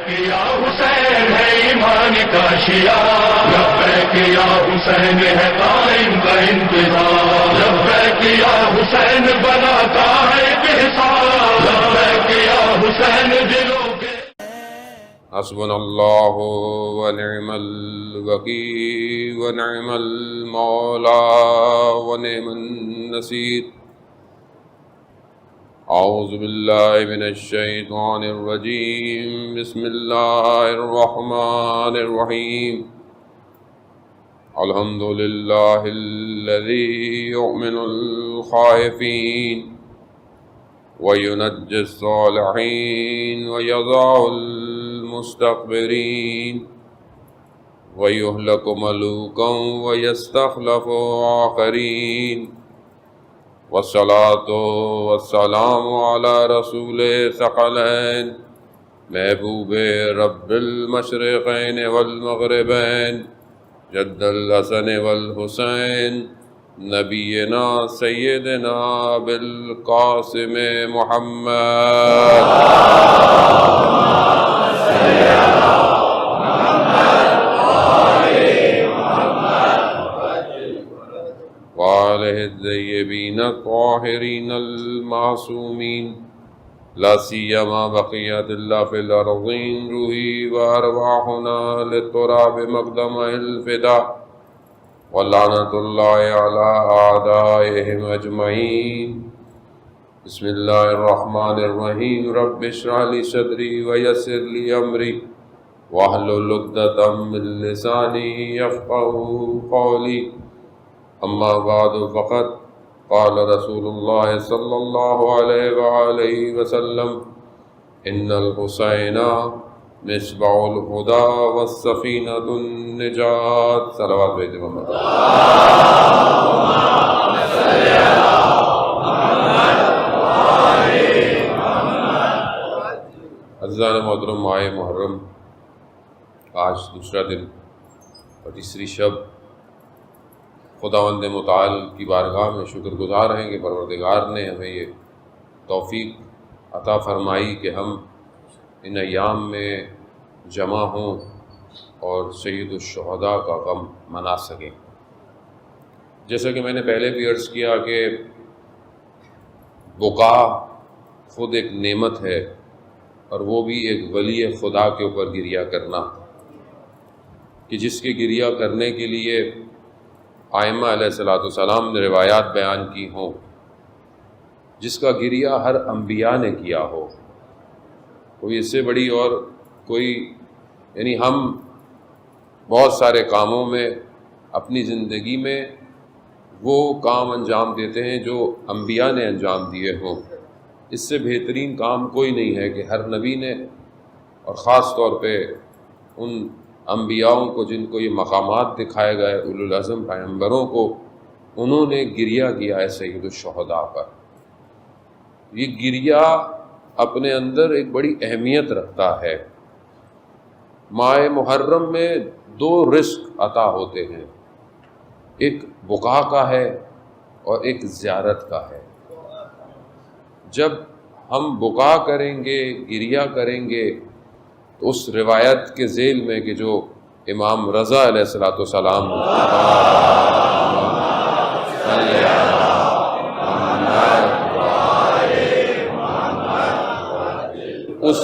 یا حسین ہے ایمان کا شیعہ، لبیک یا حسین ہے قائم کا انتظار، لبیک یا حسین بناتا ہے انحصار، لبیک یا حسین دلوں کے حسبنا اللہ ونعم الوکیل ونعم المولا ونعم النصیر۔ اعوذ باللہ من الشیطان الرجیم، بسم اللہ الرحمن الرحیم۔ الحمد للہ الذی یؤمن الخائفین وینجی الصالحین ویضع المستكبرین ویہلک ملوکا ویستخلف آخرین، والصلاة والسلام علی رسول ثقلین محبوب رب المشرقین والمغربین جد الحسن والحسین نبینا سیدنا بالقاسم محمد وآلہ الطیبین الطاہرین المعصومین، لا سیما بقیت اللہ فی الارضین، روحی وارواحنا للتراب مقدم الفداء، ولعنۃ اللہ علی اعدائہم اجمعین۔ بسم اللہ الرحمن الرحیم، رب اشرح لی صدری ویسر لی امری واحلل عقدۃ من لسانی یفقہوا قولی، اما بعد فقد قال رسول اللہ صلی اللہ علیہ وآلہ وسلم ان الحسین مصباح الہدی والسفینۃ النجات۔ صلوات بھیجے محمد۔ عزیزان محترم، ماہ محرم آج دوسرا دن اور تیسری شب، خداوند متعال کی بارگاہ میں شکر گزار ہیں کہ پروردگار نے ہمیں یہ توفیق عطا فرمائی کہ ہم ان ایام میں جمع ہوں اور سید الشہداء کا غم منا سکیں۔ جیسا کہ میں نے پہلے بھی عرض کیا کہ بقا خود ایک نعمت ہے، اور وہ بھی ایک ولی خدا کے اوپر گریہ کرنا، کہ جس کے گریہ کرنے کے لیے ائمہ علیہ السلام نے روایات بیان کی ہوں، جس کا گریہ ہر انبیاء نے کیا ہو، کوئی اس سے بڑی اور کوئی، یعنی ہم بہت سارے کاموں میں اپنی زندگی میں وہ کام انجام دیتے ہیں جو انبیاء نے انجام دیے ہوں۔ اس سے بہترین کام کوئی نہیں ہے کہ ہر نبی نے، اور خاص طور پہ ان انبیاءوں کو جن کو یہ مقامات دکھائے گئے، اولو العزم پیغمبروں کو، انہوں نے گریہ کیا ہے سید الشہداء پر۔ یہ گریہ اپنے اندر ایک بڑی اہمیت رکھتا ہے۔ ماہ محرم میں دو رزق عطا ہوتے ہیں، ایک بقا کا ہے اور ایک زیارت کا ہے۔ جب ہم بقا کریں گے، گریہ کریں گے، تو اس روایت کے ذیل میں کہ جو امام رضا علیہ السلام اس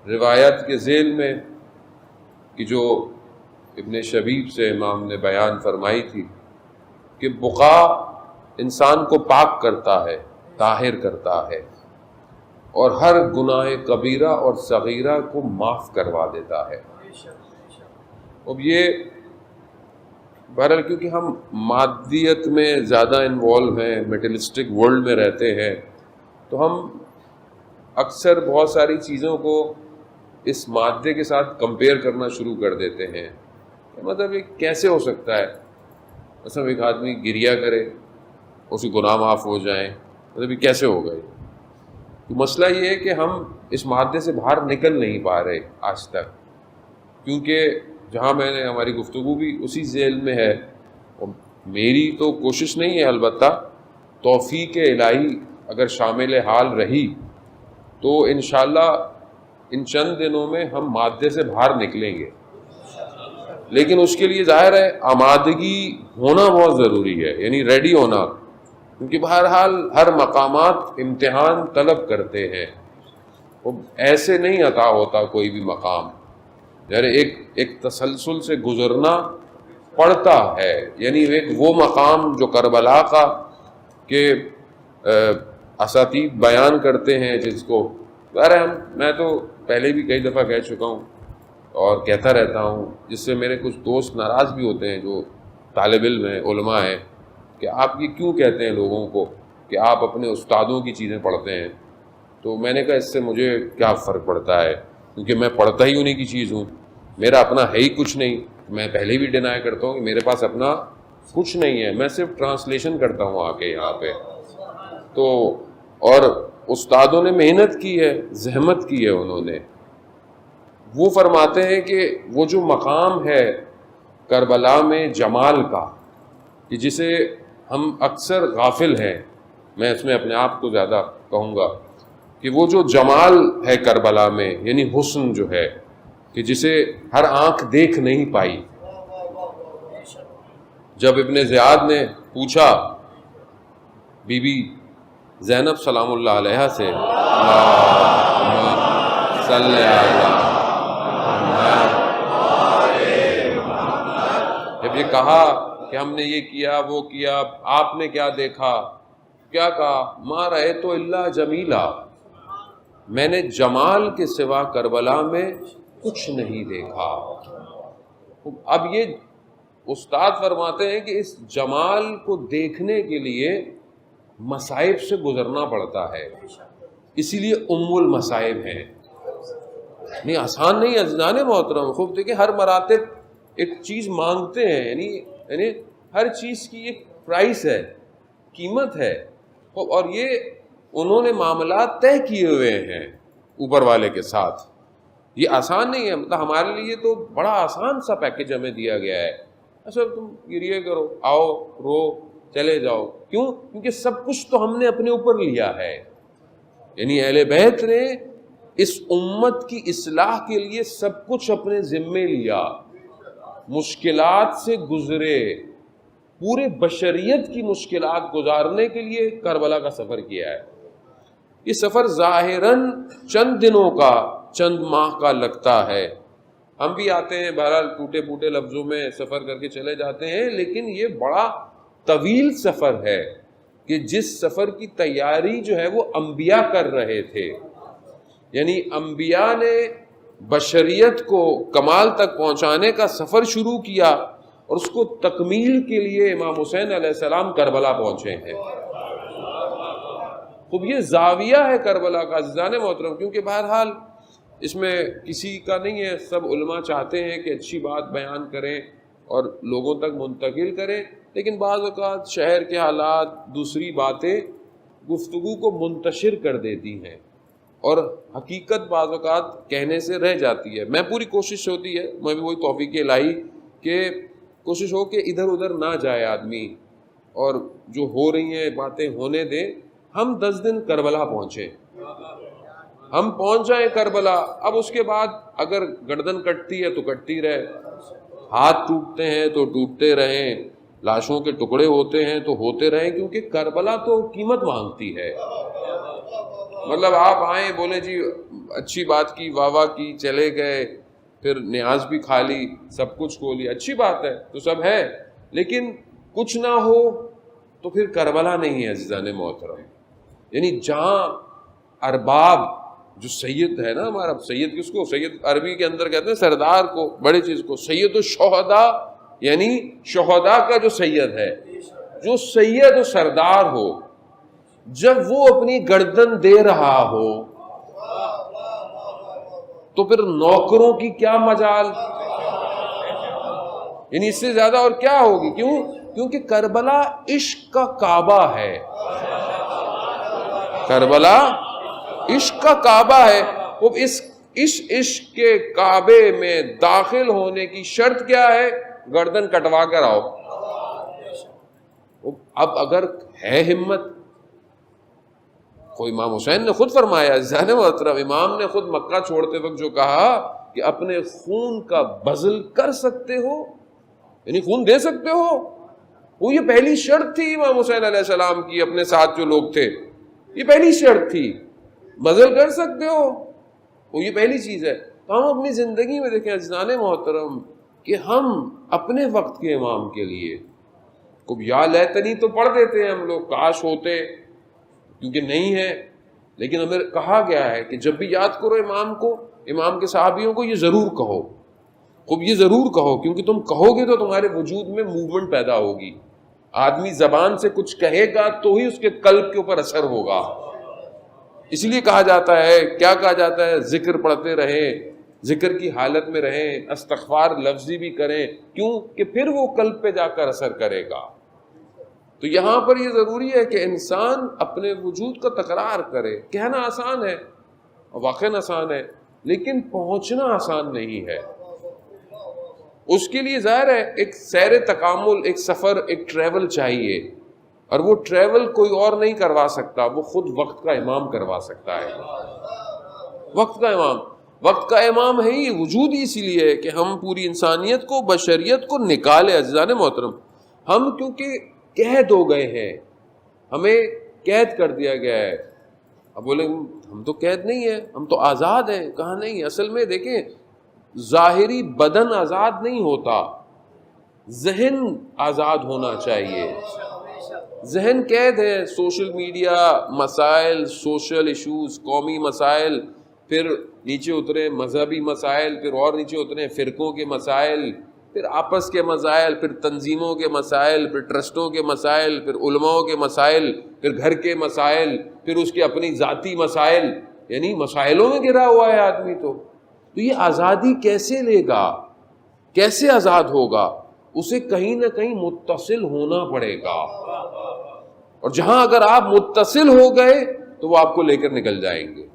روایت کے ذیل میں کہ جو ابن شبیب سے امام نے بیان فرمائی تھی کہ بقا انسان کو پاک کرتا ہے، طاہر کرتا ہے، اور ہر گناہ کبیرہ اور صغیرہ کو معاف کروا دیتا ہے۔ اب یہ بہرحال کیونکہ ہم مادیت میں زیادہ انوالو ہیں، میٹرلسٹک ورلڈ میں رہتے ہیں، تو ہم اکثر بہت ساری چیزوں کو اس مادے کے ساتھ کمپیئر کرنا شروع کر دیتے ہیں۔ مطلب یہ کیسے ہو سکتا ہے؟ مثلا ایک آدمی گریہ کرے، اس کے گناہ معاف ہو جائیں، مطلب یہ کیسے ہو گئے؟ تو مسئلہ یہ ہے کہ ہم اس مادے سے باہر نکل نہیں پا رہے آج تک، کیونکہ جہاں میں نے ہماری گفتگو بھی اسی ذیل میں ہے، اور میری تو کوشش نہیں ہے، البتہ توفیق الہی اگر شامل حال رہی تو انشاءاللہ ان چند دنوں میں ہم مادے سے باہر نکلیں گے، لیکن اس کے لیے ظاہر ہے آمادگی ہونا بہت ضروری ہے، یعنی ریڈی ہونا، کیونکہ بہرحال ہر مقامات امتحان طلب کرتے ہیں، وہ ایسے نہیں عطا ہوتا کوئی بھی مقام، یعنی ایک تسلسل سے گزرنا پڑتا ہے، یعنی ایک وہ مقام جو کربلا کا کہ اساتید بیان کرتے ہیں، جس کو میں تو پہلے بھی کئی دفعہ کہہ چکا ہوں اور کہتا رہتا ہوں، جس سے میرے کچھ دوست ناراض بھی ہوتے ہیں جو طالب علم ہیں، علماء ہیں، کہ آپ یہ کیوں کہتے ہیں لوگوں کو کہ آپ اپنے استادوں کی چیزیں پڑھتے ہیں؟ تو میں نے کہا اس سے مجھے کیا فرق پڑتا ہے، کیونکہ میں پڑھتا ہی انہیں کی چیز ہوں، میرا اپنا ہے ہی کچھ نہیں۔ میں پہلے بھی ڈینائی کرتا ہوں کہ میرے پاس اپنا کچھ نہیں ہے، میں صرف ٹرانسلیشن کرتا ہوں آ کے یہاں پہ۔ تو اور استادوں نے محنت کی ہے، زحمت کی ہے انہوں نے۔ وہ فرماتے ہیں کہ وہ جو مقام ہے کربلا میں جمال کا، کہ جسے ہم اکثر غافل ہیں، میں اس میں اپنے آپ کو زیادہ کہوں گا کہ وہ جو جمال ہے کربلا میں، یعنی حسن جو ہے کہ جسے ہر آنکھ دیکھ نہیں پائی۔ جب ابن زیاد نے پوچھا بی بی زینب سلام اللہ علیہ سے، صلی اللہ، جب یہ کہا کہ ہم نے یہ کیا وہ کیا، آپ نے کیا دیکھا؟ کیا کہا؟ ما رأیت الا جمیلا، میں نے جمال کے سوا کربلا میں کچھ نہیں دیکھا۔ اب یہ استاد فرماتے ہیں کہ اس جمال کو دیکھنے کے لیے مصائب سے گزرنا پڑتا ہے، اسی لیے ام المصائب ہیں، نہیں آسان نہیں ہے عزیزان محترم۔ خوب دیکھیں ہر مراتب ایک چیز مانگتے ہیں، یعنی ہر چیز کی ایک پرائس ہے، قیمت ہے، اور یہ انہوں نے معاملات طے کیے ہوئے ہیں اوپر والے کے ساتھ، یہ آسان نہیں ہے۔ مطلب ہمارے لیے تو بڑا آسان سا پیکج ہمیں دیا گیا ہے، اچھا تم گریے کرو، آؤ رو چلے جاؤ، کیوں؟ کیونکہ سب کچھ تو ہم نے اپنے اوپر لیا ہے، یعنی اہل بیت نے اس امت کی اصلاح کے لیے سب کچھ اپنے ذمے لیا، مشکلات سے گزرے، پورے بشریت کی مشکلات گزارنے کے لیے کربلا کا سفر کیا ہے۔ یہ سفر ظاہراً چند دنوں کا، چند ماہ کا لگتا ہے، ہم بھی آتے ہیں بہرحال ٹوٹے پھوٹے لفظوں میں سفر کر کے چلے جاتے ہیں، لیکن یہ بڑا طویل سفر ہے کہ جس سفر کی تیاری جو ہے وہ انبیاء کر رہے تھے، یعنی انبیاء نے بشریت کو کمال تک پہنچانے کا سفر شروع کیا، اور اس کو تکمیل کے لیے امام حسین علیہ السلام کربلا پہنچے ہیں۔ خوب یہ زاویہ ہے کربلا کا عزیزان محترم، کیونکہ بہرحال اس میں کسی کا نہیں ہے، سب علماء چاہتے ہیں کہ اچھی بات بیان کریں اور لوگوں تک منتقل کریں، لیکن بعض اوقات شہر کے حالات، دوسری باتیں گفتگو کو منتشر کر دیتی ہیں، اور حقیقت بعض اوقات کہنے سے رہ جاتی ہے۔ میں پوری کوشش ہوتی ہے، میں بھی وہی توفیق الہی کہ کوشش ہو کہ ادھر ادھر نہ جائے آدمی، اور جو ہو رہی ہیں باتیں ہونے دیں۔ ہم 10 دن کربلا پہنچے، ہم پہنچ جائیں کربلا، اب اس کے بعد اگر گردن کٹتی ہے تو کٹتی رہے، ہاتھ ٹوٹتے ہیں تو ٹوٹتے رہیں، لاشوں کے ٹکڑے ہوتے ہیں تو ہوتے رہیں، کیونکہ کربلا تو قیمت مانگتی ہے۔ مطلب آپ آئیں بولے جی اچھی بات کی، واہ واہ کی، چلے گئے، پھر نیاز بھی کھا لی، سب کچھ کھو لی، اچھی بات ہے تو سب ہے، لیکن کچھ نہ ہو تو پھر کربلا نہیں ہے عزیزان محترم۔ یعنی جہاں ارباب، جو سید ہے نا ہمارا، سید کس کو؟ سید عربی کے اندر کہتے ہیں سردار کو، بڑی چیز کو، سید الشہداء، یعنی شہداء کا جو سید ہے، جو سید و سردار ہو، جب وہ اپنی گردن دے رہا ہو تو پھر نوکروں کی کیا مجال، یعنی اس سے زیادہ اور کیا ہوگی؟ کیوں؟ کیونکہ کربلا عشق کا کعبہ ہے، کربلا عشق کا کعبہ ہے۔ وہ اس عشق کے کعبے میں داخل ہونے کی شرط کیا ہے؟ گردن کٹوا کر آؤ۔ اب اگر ہے ہمت، وہ امام حسین نے خود فرمایا، عزیزان محترم، امام نے خود مکہ چھوڑتے وقت جو کہا کہ اپنے خون کا بذل کر سکتے ہو، یعنی خون دے سکتے ہو، وہ یہ پہلی شرط تھی امام حسین علیہ السلام کی، اپنے ساتھ جو لوگ تھے یہ پہلی شرط تھی، بذل کر سکتے ہو، وہ یہ پہلی چیز ہے۔ تو ہم اپنی زندگی میں دیکھیں عزیزان محترم کہ ہم اپنے وقت کے امام کے لیے کب یا لیتنی تو پڑھ دیتے ہیں ہم لوگ، کاش ہوتے، کیونکہ نہیں ہے، لیکن ہمیں کہا گیا ہے کہ جب بھی یاد کرو امام کو، امام کے صحابیوں کو، یہ ضرور کہو، خوب یہ ضرور کہو، کیونکہ تم کہو گے تو تمہارے وجود میں موومنٹ پیدا ہوگی۔ آدمی زبان سے کچھ کہے گا تو ہی اس کے قلب کے اوپر اثر ہوگا۔ اس لیے کہا جاتا ہے، کیا کہا جاتا ہے، ذکر پڑھتے رہیں، ذکر کی حالت میں رہیں، استغفار لفظی بھی کریں، کیوں کہ پھر وہ قلب پہ جا کر اثر کرے گا۔ تو یہاں پر یہ ضروری ہے کہ انسان اپنے وجود کا تکرار کرے۔ کہنا آسان ہے، واقعاً آسان ہے، لیکن پہنچنا آسان نہیں ہے۔ اس کے لیے ظاہر ہے ایک سیر تکامل، ایک سفر، ایک ٹریول چاہیے، اور وہ ٹریول کوئی اور نہیں کروا سکتا، وہ خود وقت کا امام کروا سکتا ہے۔ وقت کا امام، وقت کا امام ہے ہی، وجود ہی اسی لیے ہے کہ ہم پوری انسانیت کو، بشریت کو نکالے۔ عزیزان محترم، ہم کیونکہ قید ہو گئے ہیں، ہمیں قید کر دیا گیا ہے۔ اب بولیں ہم تو قید نہیں ہیں، ہم تو آزاد ہیں، کہاں نہیں۔ اصل میں دیکھیں، ظاہری بدن آزاد نہیں ہوتا، ذہن آزاد ہونا چاہیے۔ ذہن قید ہے، سوشل میڈیا، مسائل، سوشل ایشوز، قومی مسائل، پھر نیچے اترے مذہبی مسائل، پھر اور نیچے اترے فرقوں کے مسائل، پھر آپس کے مسائل، پھر تنظیموں کے مسائل، پھر ٹرسٹوں کے مسائل، پھر علماء کے مسائل، پھر گھر کے مسائل، پھر اس کی اپنی ذاتی مسائل، یعنی مسائلوں میں گھرا ہوا ہے آدمی۔ تو یہ آزادی کیسے لے گا، کیسے آزاد ہوگا؟ اسے کہیں نہ کہیں متصل ہونا پڑے گا، اور جہاں اگر آپ متصل ہو گئے تو وہ آپ کو لے کر نکل جائیں گے۔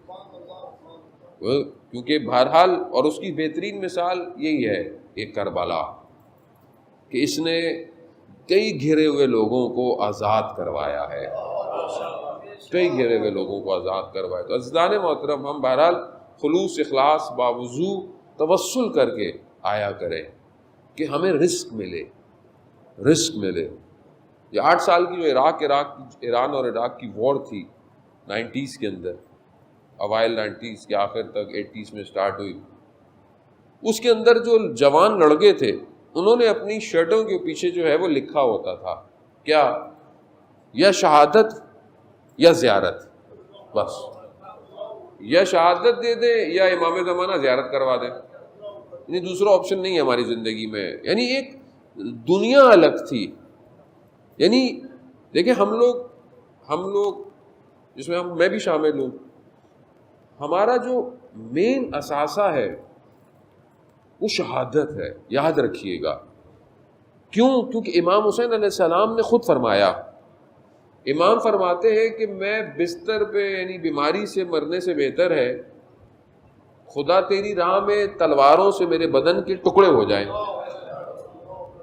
کیونکہ بہرحال، اور اس کی بہترین مثال یہی ہے ایک کربلا، کہ اس نے کئی گھرے ہوئے لوگوں کو آزاد کروایا ہے، کئی گھرے ہوئے لوگوں کو آزاد کروایا۔ تو عزیزان محترم، ہم بہرحال خلوص، اخلاص، باوضو توسل کر کے آیا کریں کہ ہمیں رزق ملے، رزق ملے۔ یہ 8 سال کی جو ایران اور عراق کی وار تھی 90s کے اندر، اوائل 90s کے آخر تک 80s میں سٹارٹ ہوئی، اس کے اندر جو جوان لڑکے تھے انہوں نے اپنی شرٹوں کے پیچھے جو ہے وہ لکھا ہوتا تھا کیا، یا شہادت یا زیارت، بس یا شہادت دے دیں یا امام زمانہ زیارت کروا دیں، یعنی دوسرا آپشن نہیں ہے ہماری زندگی میں۔ یعنی ایک دنیا الگ تھی۔ یعنی دیکھیں ہم لوگ جس میں میں بھی شامل ہوں، ہمارا جو مین اثاثہ ہے وہ شہادت ہے، یاد رکھیے گا۔ کیوں؟ کیونکہ امام حسین علیہ السلام نے خود فرمایا، امام فرماتے ہیں کہ میں بستر پہ، یعنی بیماری سے مرنے سے بہتر ہے خدا تیری راہ میں تلواروں سے میرے بدن کے ٹکڑے ہو جائیں،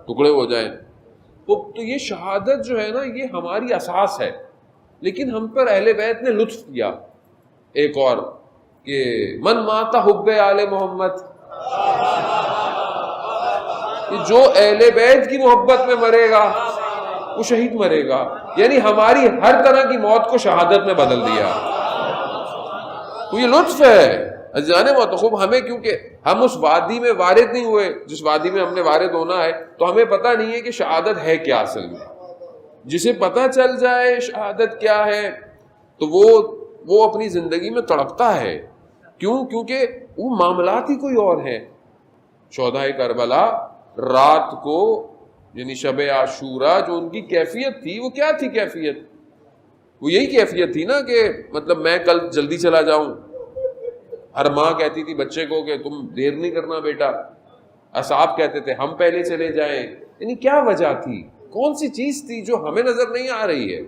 ٹکڑے ہو جائیں۔ تو یہ شہادت جو ہے نا، یہ ہماری اساس ہے، لیکن ہم پر اہل بیت نے لطف کیا ایک اور، کہ من مات حب آل محمد، کہ جو اہل بیت کی محبت میں مرے گا وہ شہید مرے گا، یعنی ہماری ہر طرح کی موت کو شہادت میں بدل دیا۔ تو یہ لطف ہے عزیزان محترم، ہمیں کیونکہ ہم اس وادی میں وارد نہیں ہوئے جس وادی میں ہم نے وارد ہونا ہے، تو ہمیں پتہ نہیں ہے کہ شہادت ہے کیا اصل میں۔ جسے پتہ چل جائے شہادت کیا ہے تو وہ اپنی زندگی میں تڑپتا ہے۔ کیوں؟ کیونکہ وہ معاملات ہی کوئی اور ہیں۔ شہدائے کربلا رات کو، یعنی شب عاشورہ، جو ان کی کیفیت تھی وہ کیا تھی؟ کیفیت وہ یہی کیفیت تھی نا کہ مطلب میں کل جلدی چلا جاؤں۔ ہر ماں کہتی تھی بچے کو کہ تم دیر نہیں کرنا بیٹا، اصحاب کہتے تھے ہم پہلے چلے جائیں۔ یعنی کیا وجہ تھی؟ کون سی چیز تھی جو ہمیں نظر نہیں آ رہی ہے؟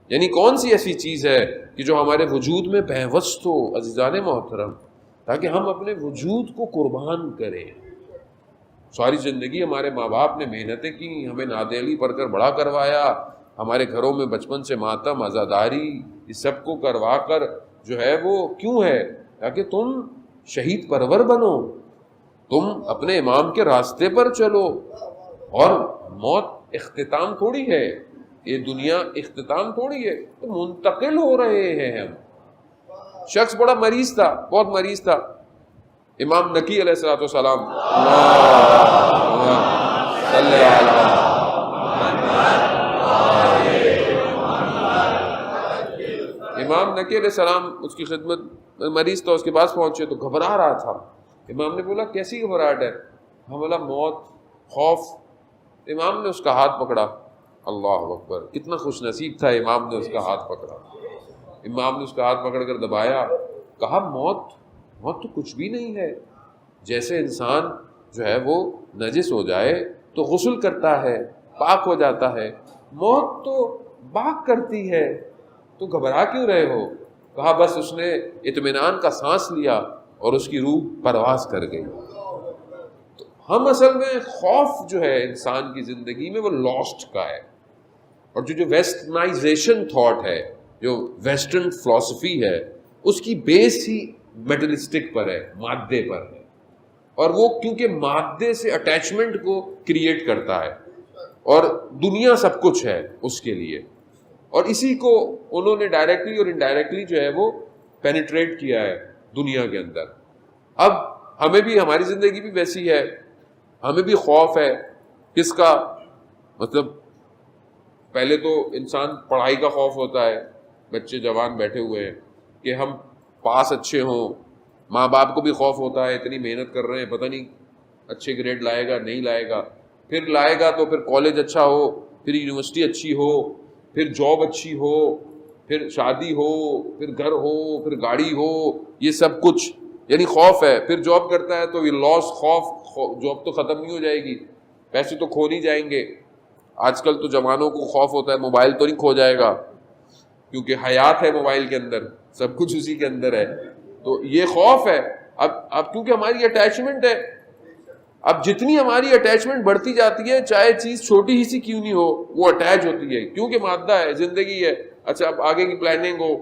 یعنی کون سی ایسی چیز ہے کہ جو ہمارے وجود میں پیوست ہو عزیزان محترم، تاکہ ہم اپنے وجود کو قربان کریں۔ ساری زندگی ہمارے ماں باپ نے محنتیں کی، ہمیں نادیلی پڑھ کر بڑا کروایا، ہمارے گھروں میں بچپن سے ماتم، عزاداری، یہ سب کو کروا کر جو ہے وہ کیوں ہے؟ تاکہ تم شہید پرور بنو، تم اپنے امام کے راستے پر چلو. اور موت اختتام تھوڑی ہے، یہ دنیا اختتام تھوڑی ہے، تو منتقل ہو رہے ہیں ہم. شخص بڑا مریض تھا، بہت مریض تھا. امام نقی علیہ الصلوۃ والسلام امام نقی علیہ السلام اس کی خدمت، مریض تھا، اس کے پاس پہنچے تو گھبرا رہا تھا. امام نے بولا کیسی گھبراہٹ ہے؟ ہم بولا موت، خوف. امام نے اس کا ہاتھ پکڑا. اللہ اکبر، کتنا خوش نصیب تھا. امام نے اس کا ہاتھ پکڑا، امام نے اس کا ہاتھ پکڑ کر دبایا، کہا موت تو کچھ بھی نہیں ہے. جیسے انسان جو ہے وہ نجس ہو جائے تو غسل کرتا ہے، پاک ہو جاتا ہے، موت تو پاک کرتی ہے، تو گھبرا کیوں رہے ہو؟ کہا بس اس نے اطمینان کا سانس لیا اور اس کی روح پرواز کر گئی. تو ہم اصل میں خوف جو ہے انسان کی زندگی میں وہ لاسٹ کا ہے. اور جو ویسٹرنائزیشن تھاٹ ہے، جو ویسٹرن فلسفی ہے، اس کی بیس ہی میٹلسٹک پر ہے، مادے پر ہے. اور وہ کیونکہ مادے سے اٹیچمنٹ کو کریٹ کرتا ہے، اور دنیا سب کچھ ہے اس کے لیے. اور اسی کو انہوں نے ڈائریکٹلی اور انڈائریکٹلی جو ہے وہ پینیٹریٹ کیا ہے دنیا کے اندر. اب ہمیں بھی، ہماری زندگی بھی ویسی ہے، ہمیں بھی خوف ہے. کس کا؟ مطلب پہلے تو انسان پڑھائی کا خوف ہوتا ہے، بچے جوان بیٹھے ہوئے ہیں کہ ہم پاس اچھے ہوں. ماں باپ کو بھی خوف ہوتا ہے، اتنی محنت کر رہے ہیں، پتہ نہیں اچھے گریڈ لائے گا نہیں لائے گا. پھر لائے گا تو پھر کالج اچھا ہو، پھر یونیورسٹی اچھی ہو، پھر جاب اچھی ہو، پھر شادی ہو، پھر گھر ہو، پھر گاڑی ہو، یہ سب کچھ یعنی خوف ہے. پھر جاب کرتا ہے تو یہ لاس، خوف، جاب تو ختم نہیں ہو جائے گی، پیسے تو کھو نہیں جائیں گے. آج کل تو جوانوں کو خوف ہوتا ہے موبائل تو نہیں کھو جائے گا، کیونکہ حیات ہے موبائل کے اندر، سب کچھ اسی کے اندر ہے. تو یہ خوف ہے. اب کیونکہ ہماری اٹیچمنٹ ہے، اب جتنی ہماری اٹیچمنٹ بڑھتی جاتی ہے، چاہے چیز چھوٹی ہی سی کیوں نہیں ہو، وہ اٹیچ ہوتی ہے، کیونکہ مادہ ہے، زندگی ہے. اچھا اب آگے کی پلاننگ ہو،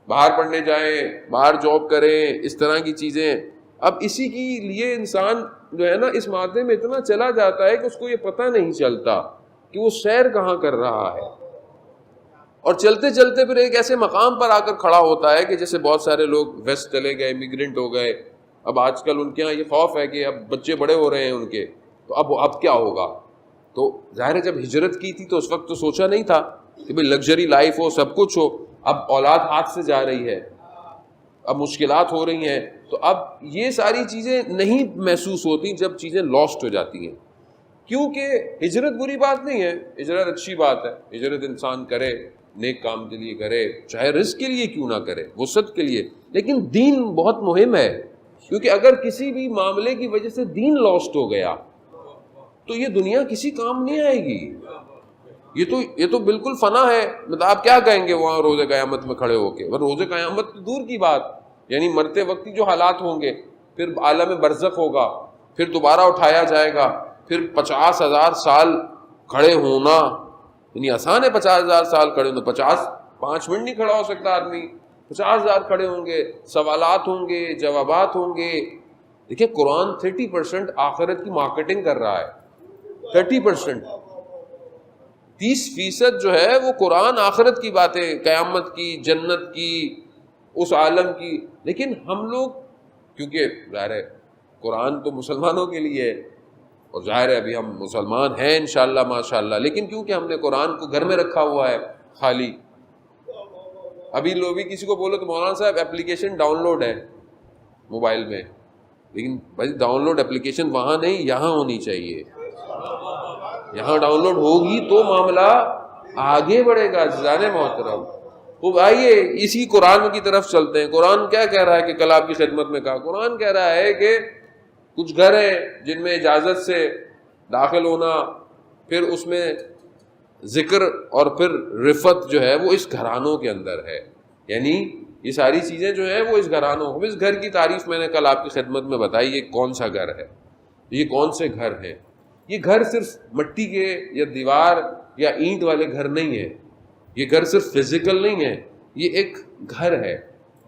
باہر پڑھنے جائیں، باہر جاب کریں، اس طرح کی چیزیں. اب اسی کے لیے انسان جو ہے نا اس مادے میں اتنا چلا جاتا ہے کہ اس کو یہ پتہ نہیں چلتا کہ وہ سیر کہاں کر رہا ہے. اور چلتے چلتے پھر ایک ایسے مقام پر آ کر کھڑا ہوتا ہے کہ جیسے بہت سارے لوگ ویسٹ چلے گئے، امیگرینٹ ہو گئے. اب آج کل ان کے یہاں یہ خوف ہے کہ اب بچے بڑے ہو رہے ہیں ان کے، تو اب کیا ہوگا. تو ظاہر ہے جب ہجرت کی تھی تو اس وقت تو سوچا نہیں تھا کہ بھئی لگژری لائف ہو، سب کچھ ہو. اب اولاد ہاتھ سے جا رہی ہے، اب مشکلات ہو رہی ہیں، تو اب یہ ساری چیزیں نہیں محسوس ہوتی جب چیزیں لاسٹ ہو جاتی ہیں. کیونکہ ہجرت بری بات نہیں ہے، ہجرت اچھی بات ہے. ہجرت انسان کرے، نیک کام کے لیے کرے، چاہے رزق کے لیے کیوں نہ کرے، وسعت کے لیے. لیکن دین بہت مہم ہے، کیونکہ اگر کسی بھی معاملے کی وجہ سے دین لاسٹ ہو گیا تو یہ دنیا کسی کام نہیں آئے گی. یہ تو بالکل فنا ہے. مطلب آپ کیا کہیں گے وہاں روز قیامت میں کھڑے ہو کے؟ روز قیامت تو دور کی بات، یعنی مرتے وقت جو حالات ہوں گے، پھر عالم برزخ ہوگا، پھر دوبارہ اٹھایا جائے گا، پھر 50,000 سال کھڑے ہونا یعنی آسان ہے. 50,000 سال کھڑے ہونا، 5 منٹ نہیں کھڑا ہو سکتا آدمی. 50,000 کھڑے ہوں گے، سوالات ہوں گے، جوابات ہوں گے. دیکھیں قرآن 30% آخرت کی مارکیٹنگ کر رہا ہے. 30%، 30% جو ہے وہ قرآن آخرت کی باتیں، قیامت کی، جنت کی، اس عالم کی. لیکن ہم لوگ کیونکہ ظاہر ہے قرآن تو مسلمانوں کے لیے ہے، اور ظاہر ہے ابھی ہم مسلمان ہیں انشاءاللہ ماشاءاللہ، لیکن کیونکہ ہم نے قرآن کو گھر میں رکھا ہوا ہے خالی. ابھی لوگ بھی کسی کو بولو تو مولانا صاحب اپلیکیشن ڈاؤن لوڈ ہے موبائل میں، لیکن بھائی ڈاؤن لوڈ اپلیکیشن وہاں نہیں، یہاں ہونی چاہیے. یہاں ڈاؤن لوڈ ہوگی تو معاملہ آگے بڑھے گا. عزیزان محترم، وہ آئیے اسی قرآن کی طرف چلتے ہیں. قرآن کیا کہہ رہا ہے کہ کل آپ کی خدمت میں کہا، قرآن کہہ رہا ہے کہ کچھ گھر ہیں جن میں اجازت سے داخل ہونا، پھر اس میں ذکر اور پھر رفت جو ہے وہ اس گھرانوں کے اندر ہے. یعنی یہ ساری چیزیں جو ہیں وہ اس گھرانوں. اب اس گھر کی تعریف میں نے کل آپ کی خدمت میں بتائی. یہ کون سا گھر ہے، یہ کون سے گھر ہیں؟ یہ گھر صرف مٹی کے یا دیوار یا اینٹ والے گھر نہیں ہے. یہ گھر صرف فزیکل نہیں ہے، یہ ایک گھر ہے،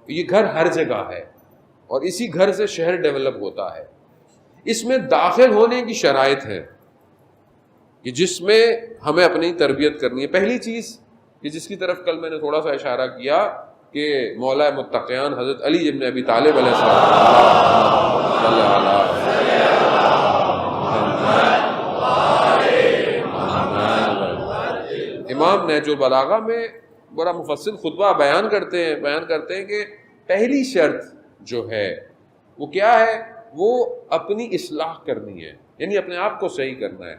یہ گھر ہر جگہ ہے، اور اسی گھر سے شہر ڈیولپ ہوتا ہے. اس میں داخل ہونے کی شرائط ہے کہ جس میں ہمیں اپنی تربیت کرنی ہے. پہلی چیز کہ جس کی طرف کل میں نے تھوڑا سا اشارہ کیا کہ مولا متقیان حضرت علی ابن ابی طالب علیہ السلام، امام نہج البلاغہ میں بڑا مفصل خطبہ بیان کرتے ہیں کہ پہلی شرط جو ہے وہ کیا ہے، وہ اپنی اصلاح کرنی ہے، یعنی اپنے آپ کو صحیح کرنا ہے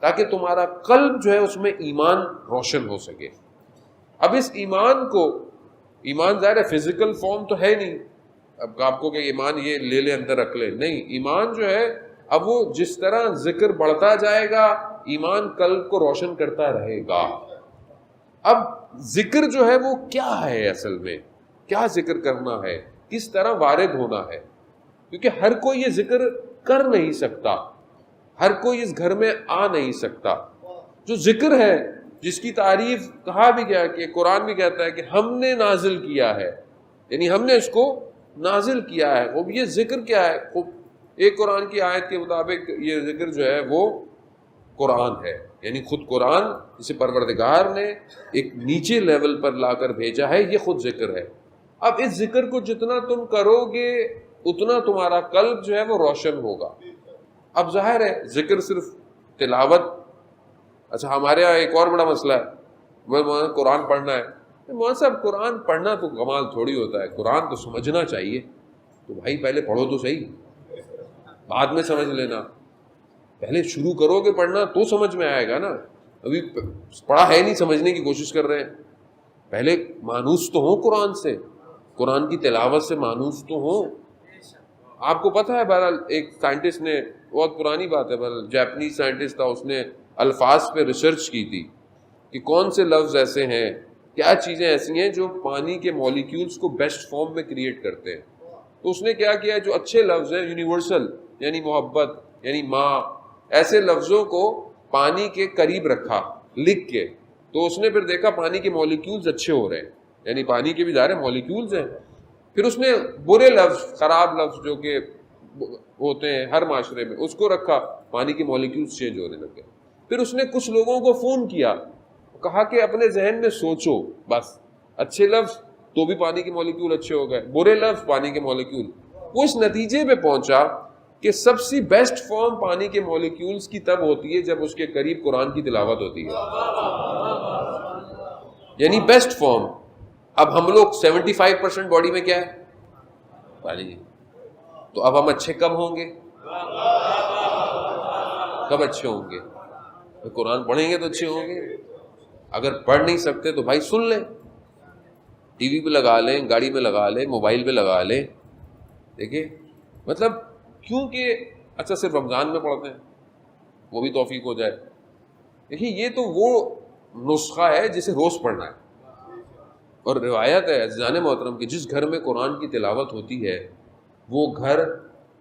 تاکہ تمہارا قلب جو ہے اس میں ایمان روشن ہو سکے. اب اس ایمان کو، ایمان ظاہر ہے فزیکل فارم تو ہے نہیں، اب آپ کو کہ ایمان یہ لے لے اندر رکھ لے، نہیں، ایمان جو ہے اب وہ جس طرح ذکر بڑھتا جائے گا ایمان قلب کو روشن کرتا رہے گا. اب ذکر جو ہے وہ کیا ہے، اصل میں کیا ذکر کرنا ہے، کس طرح وارد ہونا ہے، کیونکہ ہر کوئی یہ ذکر کر نہیں سکتا، ہر کوئی اس گھر میں آ نہیں سکتا. جو ذکر ہے جس کی تعریف کہا بھی گیا کہ قرآن بھی کہتا ہے کہ ہم نے نازل کیا ہے، یعنی ہم نے اس کو نازل کیا ہے. وہ یہ ذکر کیا ہے، ایک قرآن کی آیت کے مطابق یہ ذکر جو ہے وہ قرآن ہے، یعنی خود قرآن جسے پروردگار نے ایک نیچے لیول پر لا کر بھیجا ہے، یہ خود ذکر ہے. اب اس ذکر کو جتنا تم کرو گے اتنا تمہارا قلب جو ہے وہ روشن ہوگا. اب ظاہر ہے ذکر صرف تلاوت، اچھا ہمارے یہاں ایک اور بڑا مسئلہ ہے، قرآن پڑھنا ہے. مولانا صاحب قرآن پڑھنا تو کمال تھوڑی ہوتا ہے، قرآن تو سمجھنا چاہیے. تو بھائی پہلے پڑھو تو صحیح، بعد میں سمجھ لینا. پہلے شروع کرو گے پڑھنا تو سمجھ میں آئے گا نا. ابھی پڑھا ہے نہیں، سمجھنے کی کوشش کر رہے ہیں. پہلے مانوس تو ہوں قرآن سے، قرآن کی تلاوت سے مانوس تو ہوں. آپ کو پتہ ہے بہرحال ایک سائنٹسٹ نے، بہت پرانی بات ہے، بہرحال جاپنیز سائنٹسٹ تھا، اس نے الفاظ پہ ریسرچ کی تھی کہ کون سے لفظ ایسے ہیں، کیا چیزیں ایسی ہیں جو پانی کے مالیکیولز کو بیسٹ فارم میں کریٹ کرتے ہیں. تو اس نے کیا کیا، جو اچھے لفظ ہیں یونیورسل، یعنی محبت، یعنی ماں، ایسے لفظوں کو پانی کے قریب رکھا لکھ کے. تو اس نے پھر دیکھا پانی کے مالیکیولز اچھے ہو رہے ہیں، یعنی پانی کے بھی ظاہر مالیکیولز ہیں. پھر اس نے برے لفظ، خراب لفظ جو کہ ہوتے ہیں ہر معاشرے میں، اس کو رکھا، پانی کے مالیکیولز چینج ہونے لگے. پھر اس نے کچھ لوگوں کو فون کیا، کہا کہ اپنے ذہن میں سوچو، بس اچھے لفظ تو بھی پانی کے مالیکیول اچھے ہو گئے، برے لفظ پانی کے مالیکیول. وہ اس نتیجے پہ پہنچا کہ سب سے بیسٹ فارم پانی کے مالیکیولز کی تب ہوتی ہے جب اس کے قریب قرآن کی تلاوت ہوتی ہے، یعنی بیسٹ فارم. اب ہم لوگ 75% باڈی میں کیا ہے، پانی. تو اب ہم اچھے کب ہوں گے، کب اچھے ہوں گے؟ قرآن پڑھیں گے تو اچھے ہوں گے. اگر پڑھ نہیں سکتے تو بھائی سن لیں، ٹی وی پہ لگا لیں، گاڑی میں لگا لیں، موبائل پہ لگا لیں. دیکھیں مطلب کیونکہ اچھا صرف رمضان میں پڑھتے ہیں، وہ بھی توفیق ہو جائے. دیکھیے یہ تو وہ نسخہ ہے جسے روز پڑھنا ہے. اور روایت ہے عزیزان محترم کہ جس گھر میں قرآن کی تلاوت ہوتی ہے وہ گھر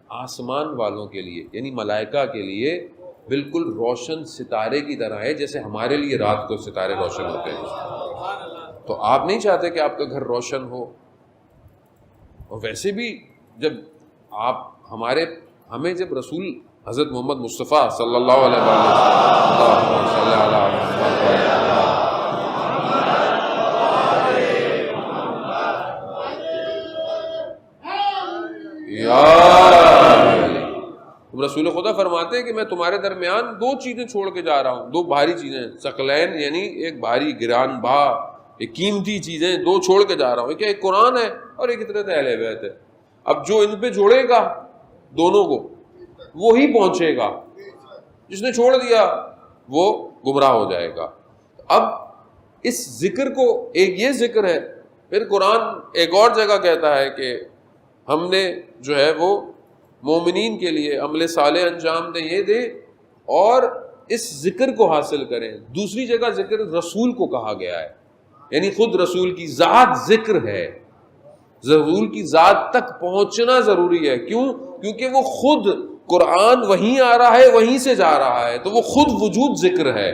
آسمان والوں کے لیے، یعنی ملائکہ کے لیے بالکل روشن ستارے کی طرح ہے، جیسے ہمارے لیے رات کو ستارے روشن ہوتے ہیں. تو آپ نہیں چاہتے کہ آپ کا گھر روشن ہو. اور ویسے بھی جب آپ ہمیں جب رسول حضرت محمد مصطفیٰ صلی اللہ علیہ رسول خدا فرماتے ہیں کہ میں تمہارے درمیان دو چیزیں چھوڑ کے جا رہا ہوں، دو بھاری چیزیں، ثقلین یعنی ایک بھاری گران بہا، ایک قیمتی چیزیں دو چھوڑ کے جا رہا ہوں. ایک قرآن ہے اور ایک اطاعت اہل بیت ہے. اب جو ان پہ جوڑے گا دونوں کو وہی پہنچے گا، جس نے چھوڑ دیا وہ گمراہ ہو جائے گا. اب اس ذکر کو، ایک یہ ذکر ہے، پھر قرآن ایک اور جگہ کہتا ہے کہ ہم نے جو ہے وہ مومنین کے لیے عمل صالح انجام دیں، یہ دے اور اس ذکر کو حاصل کریں. دوسری جگہ ذکر رسول کو کہا گیا ہے، یعنی خود رسول کی ذات ذکر ہے. رسول کی ذات تک پہنچنا ضروری ہے. کیوں؟ کیونکہ وہ خود قرآن وہیں آ رہا ہے، وہیں سے جا رہا ہے، تو وہ خود وجود ذکر ہے.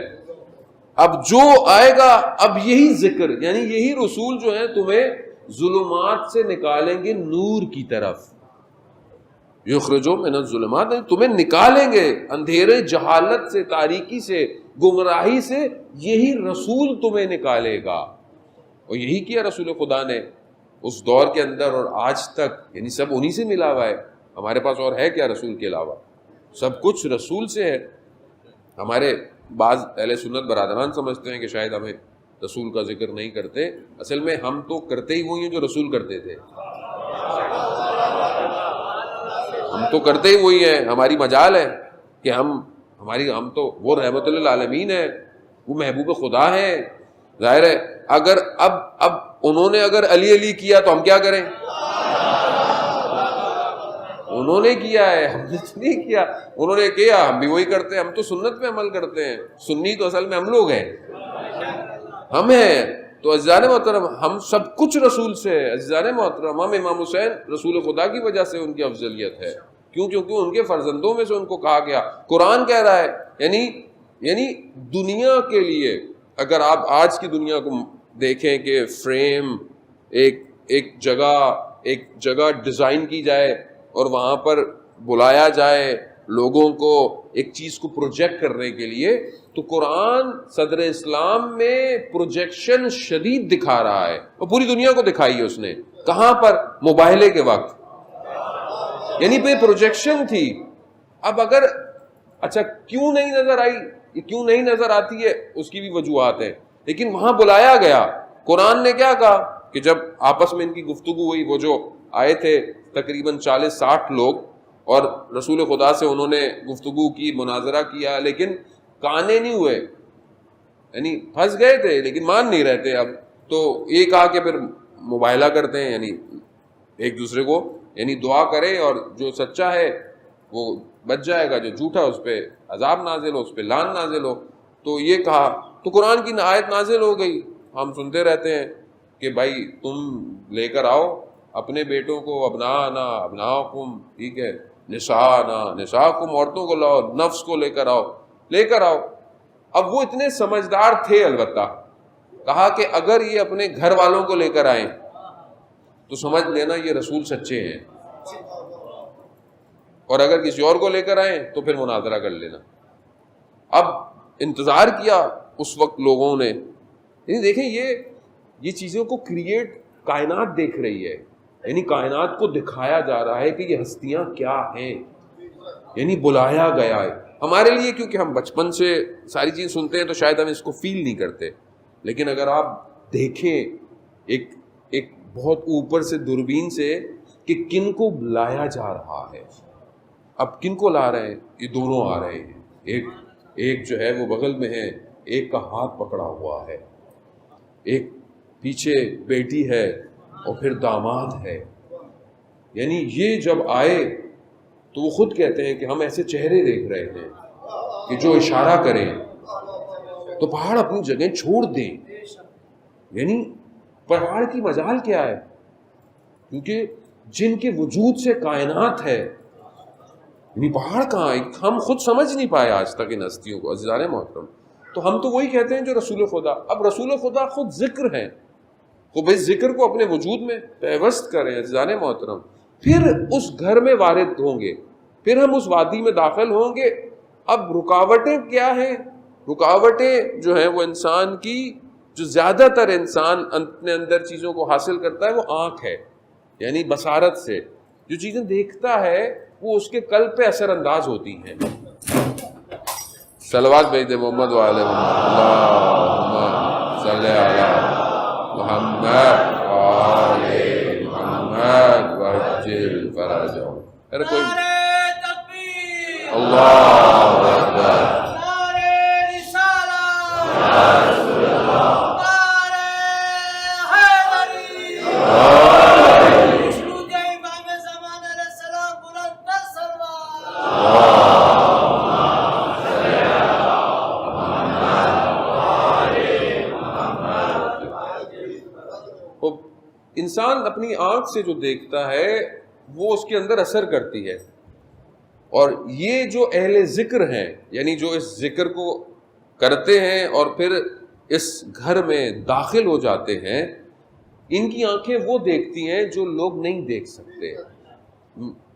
اب جو آئے گا اب یہی ذکر یعنی یہی رسول جو ہیں تمہیں ظلمات سے نکالیں گے نور کی طرف. یخرجو من الظلمات تمہیں نکالیں گے اندھیرے جہالت سے تاریکی سے گمراہی سے, یہی رسول تمہیں نکالے گا. اور یہی کیا رسول خدا نے اس دور کے اندر اور آج تک, یعنی سب انہی سے ملا ہوا ہے. ہمارے پاس اور ہے کیا رسول کے علاوہ؟ سب کچھ رسول سے ہے. ہمارے بعض اہل سنت برادران سمجھتے ہیں کہ شاید ہمیں رسول کا ذکر نہیں کرتے, اصل میں ہم تو کرتے ہی وہی ہیں جو رسول کرتے تھے. ہم تو کرتے ہی وہی ہیں, ہماری مجال ہے کہ ہم تو وہ رحمت للعالمین ہے, وہ محبوب خدا ہے. ظاہر ہے اگر اب انہوں نے اگر علی کیا تو ہم کیا کریں؟ انہوں نے کیا ہے, ہم نے نہیں کیا. انہوں نے کیا, ہم بھی وہی کرتے ہیں. ہم تو سنت پہ عمل کرتے ہیں. سنی تو اصل میں ہم لوگ ہیں, ہم ہیں. تو عزیزان محترم ہم سب کچھ رسول سے ہے. عزیزان محترم ہم امام حسین رسول خدا کی وجہ سے ان کی افضلیت ہے. کیوں؟ کیونکہ ان کے فرزندوں میں سے ان کو کہا گیا. قرآن کہہ رہا ہے یعنی دنیا کے لیے اگر آپ آج کی دنیا کو دیکھیں کہ فریم ایک جگہ ڈیزائن کی جائے اور وہاں پر بلایا جائے لوگوں کو ایک چیز کو پروجیکٹ کرنے کے لیے, تو قرآن صدر اسلام میں پروجیکشن شدید دکھا رہا ہے. اور پوری دنیا کو دکھائی ہے اس نے. کہاں پر؟ مباہلے کے وقت, یعنی پہ پروجیکشن تھی. اب اگر اچھا کیوں نہیں نظر آئی, یہ کیوں نہیں نظر آتی ہے, اس کی بھی وجوہات ہیں. لیکن وہاں بلایا گیا. قرآن نے کیا کہا کہ جب آپس میں ان کی گفتگو ہوئی, وہ جو آئے تھے تقریباً 40-60 لوگ, اور رسول خدا سے انہوں نے گفتگو کی, مناظرہ کیا, لیکن کانے نہیں ہوئے, یعنی پھنس گئے تھے لیکن مان نہیں رہتے. اب تو یہ کہا کہ پھر مباہلہ کرتے ہیں, یعنی ایک دوسرے کو یعنی دعا کرے اور جو سچا ہے وہ بچ جائے گا, جو جھوٹا اس پہ عذاب نازل ہو, اس پہ لعن نازل ہو. تو یہ کہا تو قرآن کی آیت نازل ہو گئی. ہم سنتے رہتے ہیں کہ بھائی تم لے کر آؤ اپنے بیٹوں کو, ابناءکم, ٹھیک ہے, نساءکم, عورتوں کو لاؤ, نفس کو لے کر آؤ. اب وہ اتنے سمجھدار تھے, البتہ کہا کہ اگر یہ اپنے گھر والوں کو لے کر آئیں تو سمجھ لینا یہ رسول سچے ہیں, اور اگر کسی اور کو لے کر آئیں تو پھر مناظرہ کر لینا. اب انتظار کیا اس وقت لوگوں نے, یعنی دیکھیں یہ چیزوں کو کریٹ کائنات دیکھ رہی ہے, یعنی کائنات کو دکھایا جا رہا ہے کہ یہ ہستیاں کیا ہیں, یعنی بلایا گیا ہے ہمارے لیے. کیونکہ ہم بچپن سے ساری چیز سنتے ہیں تو شاید ہم اس کو فیل نہیں کرتے, لیکن اگر آپ دیکھیں ایک بہت اوپر سے دوربین سے کہ کن کو لایا جا رہا ہے. اب کن کو لا رہے ہیں؟ یہ دونوں آ رہے ہیں. ایک جو ہے وہ بغل میں ہے, ایک کا ہاتھ پکڑا ہوا ہے, ایک پیچھے بیٹی ہے اور پھر داماد ہے. یعنی یہ جب آئے تو وہ خود کہتے ہیں کہ ہم ایسے چہرے دیکھ رہے ہیں کہ جو اشارہ کریں تو پہاڑ اپنی جگہ چھوڑ دیں. یعنی پہاڑ کی مجال کیا ہے؟ کیونکہ جن کے وجود سے کائنات ہے, یعنی پہاڑ کہاں ہے؟ ہم خود سمجھ نہیں پائے آج تک ان ہستیوں کو. عزیزان محترم تو ہم تو وہی کہتے ہیں جو رسول خدا. اب رسول خدا خود ذکر ہیں, وہ بھائی ذکر کو اپنے وجود میں پیوست کریں. عزیزان محترم پھر اس گھر میں وارد ہوں گے, پھر ہم اس وادی میں داخل ہوں گے. اب رکاوٹیں کیا ہیں؟ رکاوٹیں جو ہیں وہ انسان کی, جو زیادہ تر انسان اپنے اندر چیزوں کو حاصل کرتا ہے وہ آنکھ ہے, یعنی بصارت سے جو چیزیں دیکھتا ہے وہ اس کے قلب پہ اثر انداز ہوتی ہیں. صلوات بھیج دے محمد وعلی اللہم صلی علی محمد وعلی محمد وعجل فرجہم. ارے کوئی اللہ اکبر, انسان اپنی آنکھ سے جو دیکھتا ہے وہ اس کے اندر اثر کرتی ہے. اور یہ جو اہل ذکر ہیں, یعنی جو اس ذکر کو کرتے ہیں اور پھر اس گھر میں داخل ہو جاتے ہیں، ان کی آنکھیں وہ دیکھتی ہیں جو لوگ نہیں دیکھ سکتے.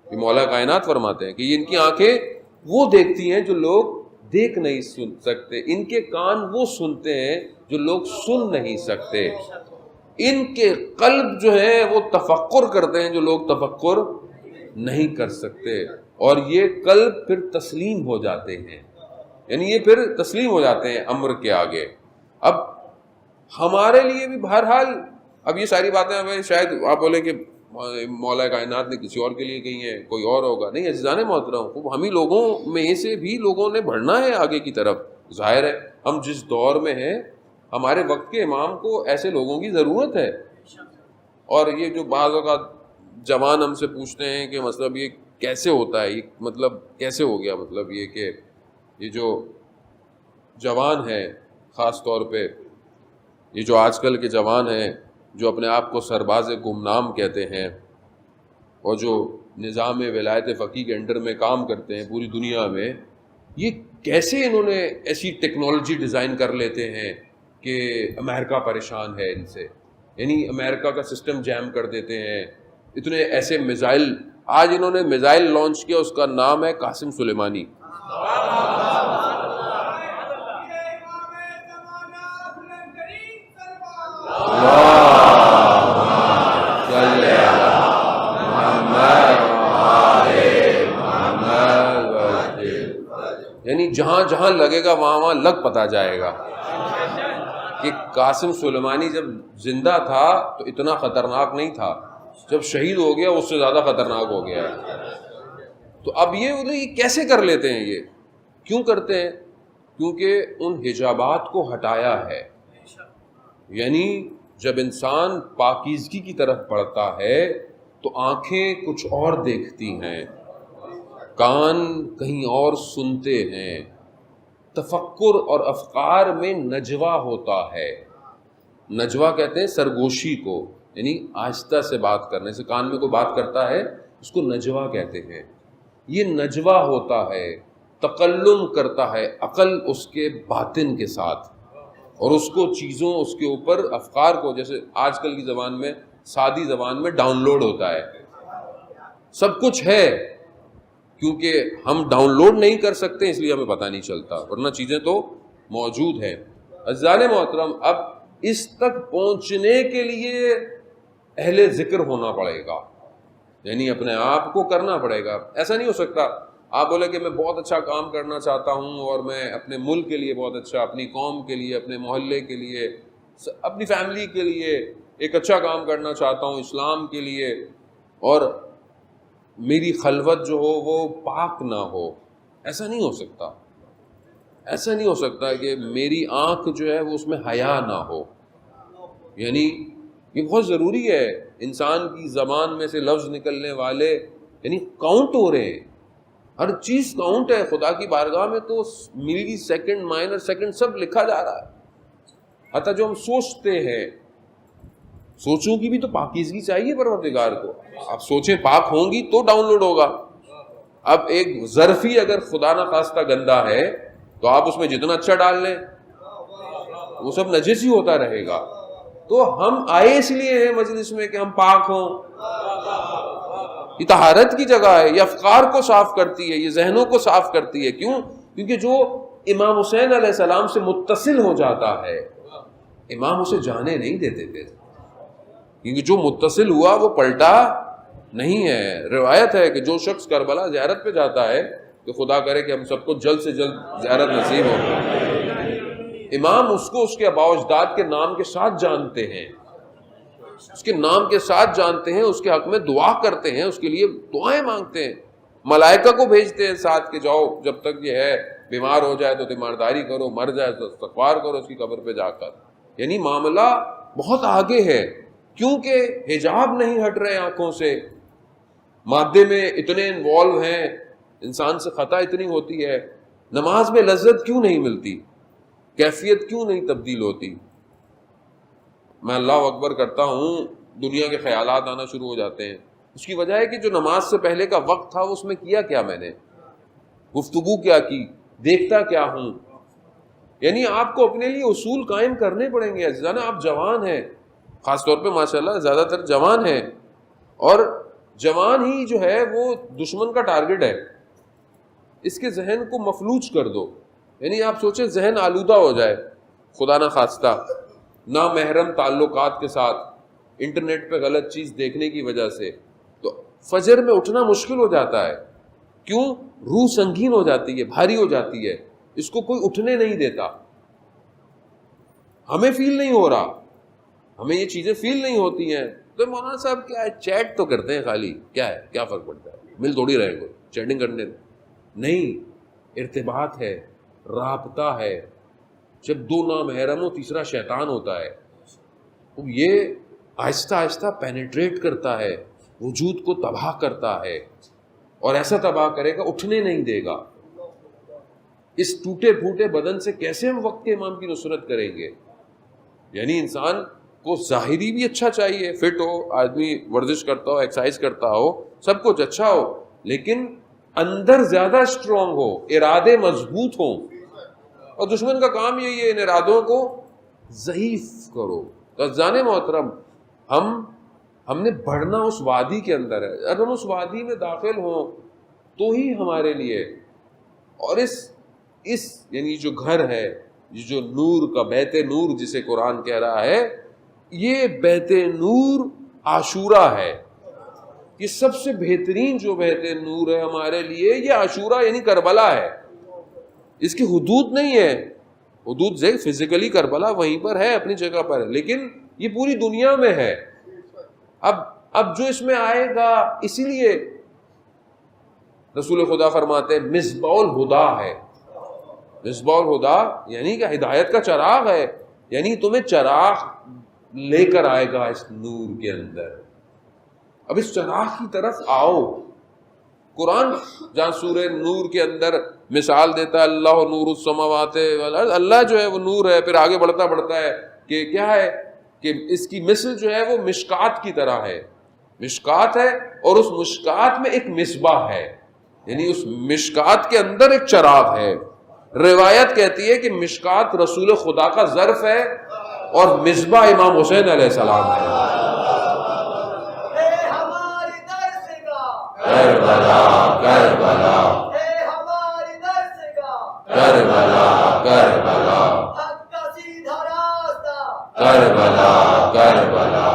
یہ مولا کائنات فرماتے ہیں کہ ان کی آنکھیں وہ دیکھتی ہیں جو لوگ دیکھ نہیں سن سکتے، ان کے کان وہ سنتے ہیں جو لوگ سن نہیں سکتے، ان کے قلب جو ہیں وہ تفکر کرتے ہیں جو لوگ تفکر نہیں کر سکتے، اور یہ قلب پھر تسلیم ہو جاتے ہیں، یعنی یہ پھر تسلیم ہو جاتے ہیں امر کے آگے. اب ہمارے لیے بھی بہرحال اب یہ ساری باتیں ہمیں شاید آپ بولیں کہ مولا کائنات نے کسی اور کے لیے کہی ہیں، کوئی اور ہوگا، نہیں عزیزان محترم، ہم ہی لوگوں میں سے بھی لوگوں نے بڑھنا ہے آگے کی طرف. ظاہر ہے ہم جس دور میں ہیں ہمارے وقت کے امام کو ایسے لوگوں کی ضرورت ہے. اور یہ جو بعض اوقات جوان ہم سے پوچھتے ہیں کہ مطلب یہ کیسے ہوتا ہے، یہ مطلب کیسے ہو گیا، مطلب یہ کہ یہ جو جوان ہیں، خاص طور پہ یہ جو آج کل کے جوان ہیں جو اپنے آپ کو سرباز گمنام کہتے ہیں اور جو نظام ولایت فقیہ کے انڈر میں کام کرتے ہیں پوری دنیا میں، یہ کیسے انہوں نے ایسی ٹیکنالوجی ڈیزائن کر لیتے ہیں کہ امریکہ پریشان ہے ان سے، یعنی امریکہ کا سسٹم جیم کر دیتے ہیں. اتنے ایسے میزائل آج انہوں نے میزائل لانچ کیا، اس کا نام ہے قاسم سلیمانی. یعنی جہاں جہاں لگے گا وہاں وہاں لگ پتا جائے گا کہ قاسم سلیمانی جب زندہ تھا تو اتنا خطرناک نہیں تھا، جب شہید ہو گیا اس سے زیادہ خطرناک ہو گیا ہے. تو اب یہ کیسے کر لیتے ہیں، یہ کیوں کرتے ہیں؟ کیونکہ ان حجابات کو ہٹایا ہے. یعنی جب انسان پاکیزگی کی طرف بڑھتا ہے تو آنکھیں کچھ اور دیکھتی ہیں، کان کہیں اور سنتے ہیں، تفکر اور افکار میں نجوا ہوتا ہے. نجوا کہتے ہیں سرگوشی کو، یعنی آہستہ سے بات کرنے سے، کان میں کوئی بات کرتا ہے اس کو نجوا کہتے ہیں. یہ نجوا ہوتا ہے، تکلم کرتا ہے عقل اس کے باطن کے ساتھ، اور اس کو چیزوں اس کے اوپر افکار کو، جیسے آج کل کی زبان میں سادی زبان میں ڈاؤن لوڈ ہوتا ہے. سب کچھ ہے، کیونکہ ہم ڈاؤن لوڈ نہیں کر سکتے اس لیے ہمیں پتہ نہیں چلتا، ورنہ چیزیں تو موجود ہیں. عزیزان محترم، اب اس تک پہنچنے کے لیے اہل ذکر ہونا پڑے گا، یعنی اپنے آپ کو کرنا پڑے گا. ایسا نہیں ہو سکتا آپ بولے کہ میں بہت اچھا کام کرنا چاہتا ہوں اور میں اپنے ملک کے لیے بہت اچھا، اپنی قوم کے لیے، اپنے محلے کے لیے، اپنی فیملی کے لیے ایک اچھا کام کرنا چاہتا ہوں اسلام کے لیے، اور میری خلوت جو ہو وہ پاک نہ ہو. ایسا نہیں ہو سکتا. ایسا نہیں ہو سکتا کہ میری آنکھ جو ہے وہ اس میں حیا نہ ہو. یعنی یہ بہت ضروری ہے. انسان کی زبان میں سے لفظ نکلنے والے یعنی کاؤنٹ ہو رہے ہیں، ہر چیز کاؤنٹ ہے. خدا کی بارگاہ میں تو ملی سیکنڈ، مائنر سیکنڈ سب لکھا جا رہا ہے. حتیٰ جو ہم سوچتے ہیں، سوچوں کی بھی تو پاکیزگی چاہیے پروردگار کو. آپ سوچیں پاک ہوں گی تو ڈاؤن لوڈ ہوگا. اب ایک ظرفی اگر خدا نہ خواستہ گندا ہے تو آپ اس میں جتنا اچھا ڈال لیں وہ سب نجس ہی ہوتا رہے گا. تو ہم آئے اس لیے ہیں مجلس میں کہ ہم پاک ہوں. یہ طہارت کی جگہ ہے، یہ افکار کو صاف کرتی ہے، یہ ذہنوں کو صاف کرتی ہے. کیوں؟ کیونکہ جو امام حسین علیہ السلام سے متصل ہو جاتا ہے، امام اسے جانے نہیں دیتے تھے، کیونکہ جو متصل ہوا وہ پلٹا نہیں ہے. روایت ہے کہ جو شخص کربلا زیارت پہ جاتا ہے کہ خدا کرے کہ ہم سب کو جلد سے جلد زیارت نصیب ہو، امام اس کو اس کے آباء و اجداد کے نام کے ساتھ جانتے ہیں، اس کے نام کے ساتھ جانتے ہیں، اس کے حق میں دعا کرتے ہیں، اس کے لیے دعائیں مانگتے ہیں، ملائکہ کو بھیجتے ہیں ساتھ کہ جاؤ جب تک یہ ہے بیمار ہو جائے تو تیمارداری کرو، مر جائے تو استغفار کرو اس کی قبر پہ جا کر. یعنی معاملہ بہت آگے ہے، کیونکہ حجاب نہیں ہٹ رہے آنکھوں سے، مادے میں اتنے انوالو ہیں، انسان سے خطا اتنی ہوتی ہے. نماز میں لذت کیوں نہیں ملتی، کیفیت کیوں نہیں تبدیل ہوتی؟ میں اللہ اکبر کرتا ہوں، دنیا کے خیالات آنا شروع ہو جاتے ہیں. اس کی وجہ ہے کہ جو نماز سے پہلے کا وقت تھا اس میں کیا کیا میں نے، گفتگو کیا کی، دیکھتا کیا ہوں. یعنی آپ کو اپنے لیے اصول قائم کرنے پڑیں گے. عزیزانا آپ جوان ہیں, خاص طور پہ ماشاءاللہ زیادہ تر جوان ہیں, اور جوان ہی جو ہے وہ دشمن کا ٹارگٹ ہے. اس کے ذہن کو مفلوج کر دو. یعنی آپ سوچیں ذہن آلودہ ہو جائے خدا نہ خواستہ نامحرم تعلقات کے ساتھ, انٹرنیٹ پہ غلط چیز دیکھنے کی وجہ سے, تو فجر میں اٹھنا مشکل ہو جاتا ہے. کیوں؟ روح سنگین ہو جاتی ہے, بھاری ہو جاتی ہے, اس کو کوئی اٹھنے نہیں دیتا. ہمیں فیل نہیں ہو رہا, ہمیں یہ چیزیں فیل نہیں ہوتی ہیں. تو مولانا صاحب کیا ہے, چیٹ تو کرتے ہیں خالی, کیا ہے, کیا فرق پڑتا ہے, مل تھوڑی رہے گا چیٹنگ کرنے. نہیں, ارتباط ہے, رابطہ ہے. جب دو نامحرم ہو, تیسرا شیطان ہوتا ہے, تو یہ آہستہ آہستہ پینیٹریٹ کرتا ہے, وجود کو تباہ کرتا ہے, اور ایسا تباہ کرے گا اٹھنے نہیں دے گا. اس ٹوٹے پھوٹے بدن سے کیسے ہم وقت کے امام کی نصرت کریں گے؟ یعنی انسان کو ظاہری بھی اچھا چاہیے, فٹ ہو, آدمی ورزش کرتا ہو, ایکسرسائز کرتا ہو, سب کچھ اچھا ہو, لیکن اندر زیادہ اسٹرانگ ہو, ارادے مضبوط ہوں. اور دشمن کا کام یہی ہے, ان ارادوں کو ضعیف کرو. عزیزان محترم, ہم نے بڑھنا اس وادی کے اندر ہے. اگر ہم اس وادی میں داخل ہوں تو ہی ہمارے لیے, اور اس یعنی جو گھر ہے, جو نور کا بیت نور جسے قرآن کہہ رہا ہے, یہ بیت نور عاشورہ ہے. یہ سب سے بہترین جو بیت نور ہے ہمارے لیے, یہ عاشورہ یعنی کربلا ہے. اس کی حدود نہیں ہے, حدود فزیکلی کربلا وہیں پر ہے, اپنی جگہ پر ہے, لیکن یہ پوری دنیا میں ہے. اب جو اس میں آئے گا, اسی لیے رسول خدا فرماتے ہیں مصباح الہدا ہے. مصباح الہدا یعنی کہ ہدایت کا چراغ ہے, یعنی تمہیں چراغ لے کر آئے گا اس نور کے اندر. اب اس چراغ کی طرف آؤ. قرآن جہاں سورہ نور کے اندر مثال دیتا ہے, اللہ نور السماوات والارض, اللہ جو ہے وہ نور ہے, پھر آگے بڑھتا ہے کہ کیا ہے, کہ اس کی مثل جو ہے وہ مشکات کی طرح ہے. مشکات ہے, اور اس مشکات میں ایک مصباح ہے, یعنی اس مشکات کے اندر ایک چراغ ہے. روایت کہتی ہے کہ مشکات رسول خدا کا ظرف ہے, اور مصباح امام حسین علیہ السلام ہے. کربلا کربلا کربلا کربلا کربلا کربلا.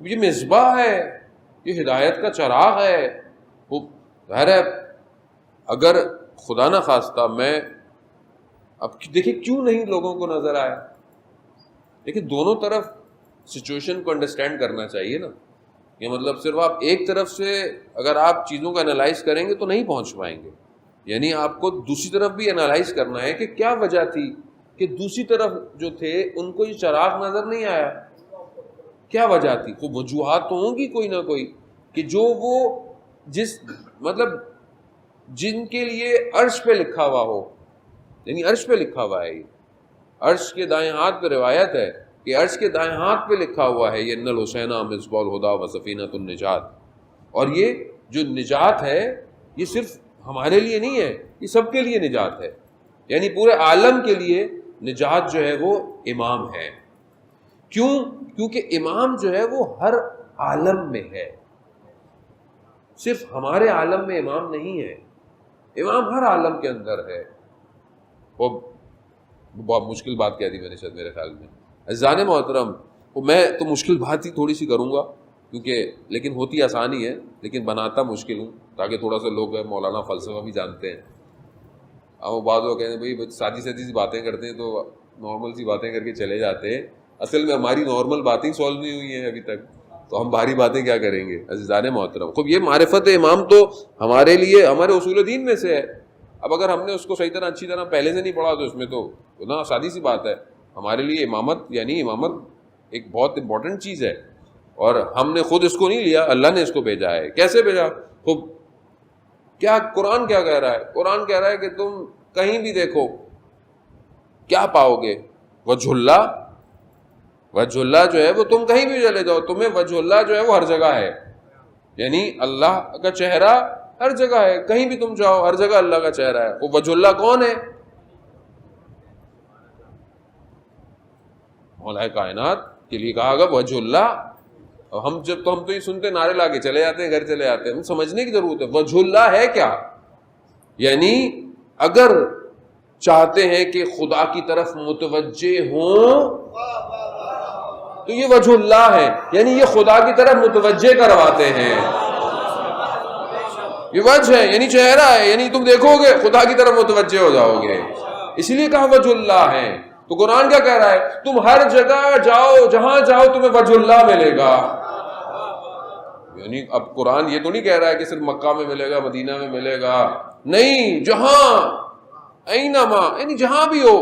یہ مصباح ہے, یہ ہدایت کا چراغ ہے. وہ ظاہر ہے اگر خدا نہ خواستہ میں اب دیکھیں کیوں نہیں لوگوں کو نظر آیا. دیکھیں دونوں طرف سچویشن کو انڈرسٹینڈ کرنا چاہیے نا. یہ مطلب صرف آپ ایک طرف سے اگر آپ چیزوں کا انالائز کریں گے تو نہیں پہنچ پائیں گے. یعنی آپ کو دوسری طرف بھی انالائز کرنا ہے کہ کیا وجہ تھی کہ دوسری طرف جو تھے ان کو یہ چراغ نظر نہیں آیا. کیا وجہ تھی؟ کوئی وجوہات تو ہوں گی کوئی نہ کوئی, کہ جو وہ جس مطلب جن کے لیے عرش پہ لکھا ہوا ہو, یعنی عرش پہ لکھا ہوا ہے. یہ عرش کے دائیں ہاتھ پہ روایت ہے کہ عرش کے دائیں ہاتھ پہ لکھا ہوا ہے یہ ان الحسین مصباح الہدا و سفینۃ النجات. اور یہ جو نجات ہے یہ صرف ہمارے لیے نہیں ہے, یہ سب کے لیے نجات ہے. یعنی پورے عالم کے لیے نجات جو ہے وہ امام ہے. کیوں؟ کیونکہ امام جو ہے وہ ہر عالم میں ہے, صرف ہمارے عالم میں امام نہیں ہے, امام ہر عالم کے اندر ہے. وہ بہت مشکل بات کہہ دی میں نے شاید میرے خیال میں. عزیزان محترم, میں تو مشکل بات ہی تھوڑی سی کروں گا کیونکہ لیکن ہوتی آسانی ہے لیکن بناتا مشکل ہوں تاکہ تھوڑا سا لوگ مولانا فلسفہ بھی جانتے ہیں. اب وہ بعض لوگ کہتے ہیں بھائی سادی سی باتیں کرتے ہیں تو نارمل سی باتیں کر کے چلے جاتے ہیں. اصل میں ہماری نارمل باتیں سولو نہیں ہوئی ہیں ابھی تک, تو ہم بھاری باتیں کیا کریں گے. عزیزان محترم, خوب یہ معرفت امام تو ہمارے لیے ہمارے اصول دین میں سے ہے. اب اگر ہم نے اس کو صحیح طرح اچھی طرح پہلے سے نہیں پڑھا تو اس میں تو نا سادی سی بات ہے. ہمارے لیے امامت یعنی امامت ایک بہت امپورٹنٹ چیز ہے, اور ہم نے خود اس کو نہیں لیا, اللہ نے اس کو بھیجا ہے. کیسے بھیجا؟ خوب کیا قرآن کیا کہہ رہا ہے؟ قرآن کہہ رہا ہے کہ تم کہیں بھی دیکھو کیا پاؤ گے؟ وجہ اللہ. وجہ اللہ جو ہے وہ تم کہیں بھی چلے جاؤ, تمہیں وجہ اللہ جو ہے وہ ہر جگہ ہے. یعنی اللہ کا چہرہ ہر جگہ ہے, کہیں بھی تم جاؤ ہر جگہ اللہ کا چہرہ ہے. وہ وجہ اللہ کون ہے؟ مولا کائنات کے لیے کہا گا وجہ اللہ. اور ہم تو یہ سنتے نعرے لا کے چلے جاتے ہیں, گھر چلے جاتے ہیں. ہم سمجھنے کی ضرورت ہے وجہ اللہ ہے کیا. یعنی اگر چاہتے ہیں کہ خدا کی طرف متوجہ ہوں تو یہ وجہ اللہ ہے, یعنی یہ خدا کی طرف متوجہ کرواتے ہیں. یہ وجہ ہے یعنی چہرہ ہے, یعنی تم دیکھو گے خدا کی طرف متوجہ ہو جاؤ گے, اسی لیے کہا وجہ اللہ ہے. تو قرآن کیا کہہ رہا ہے؟ تم ہر جگہ جاؤ, جہاں جاؤ تمہیں وجہ اللہ ملے گا. یعنی اب قرآن یہ تو نہیں کہہ رہا ہے کہ صرف مکہ میں ملے گا, مدینہ میں ملے گا, نہیں, جہاں اینما یعنی جہاں بھی ہو.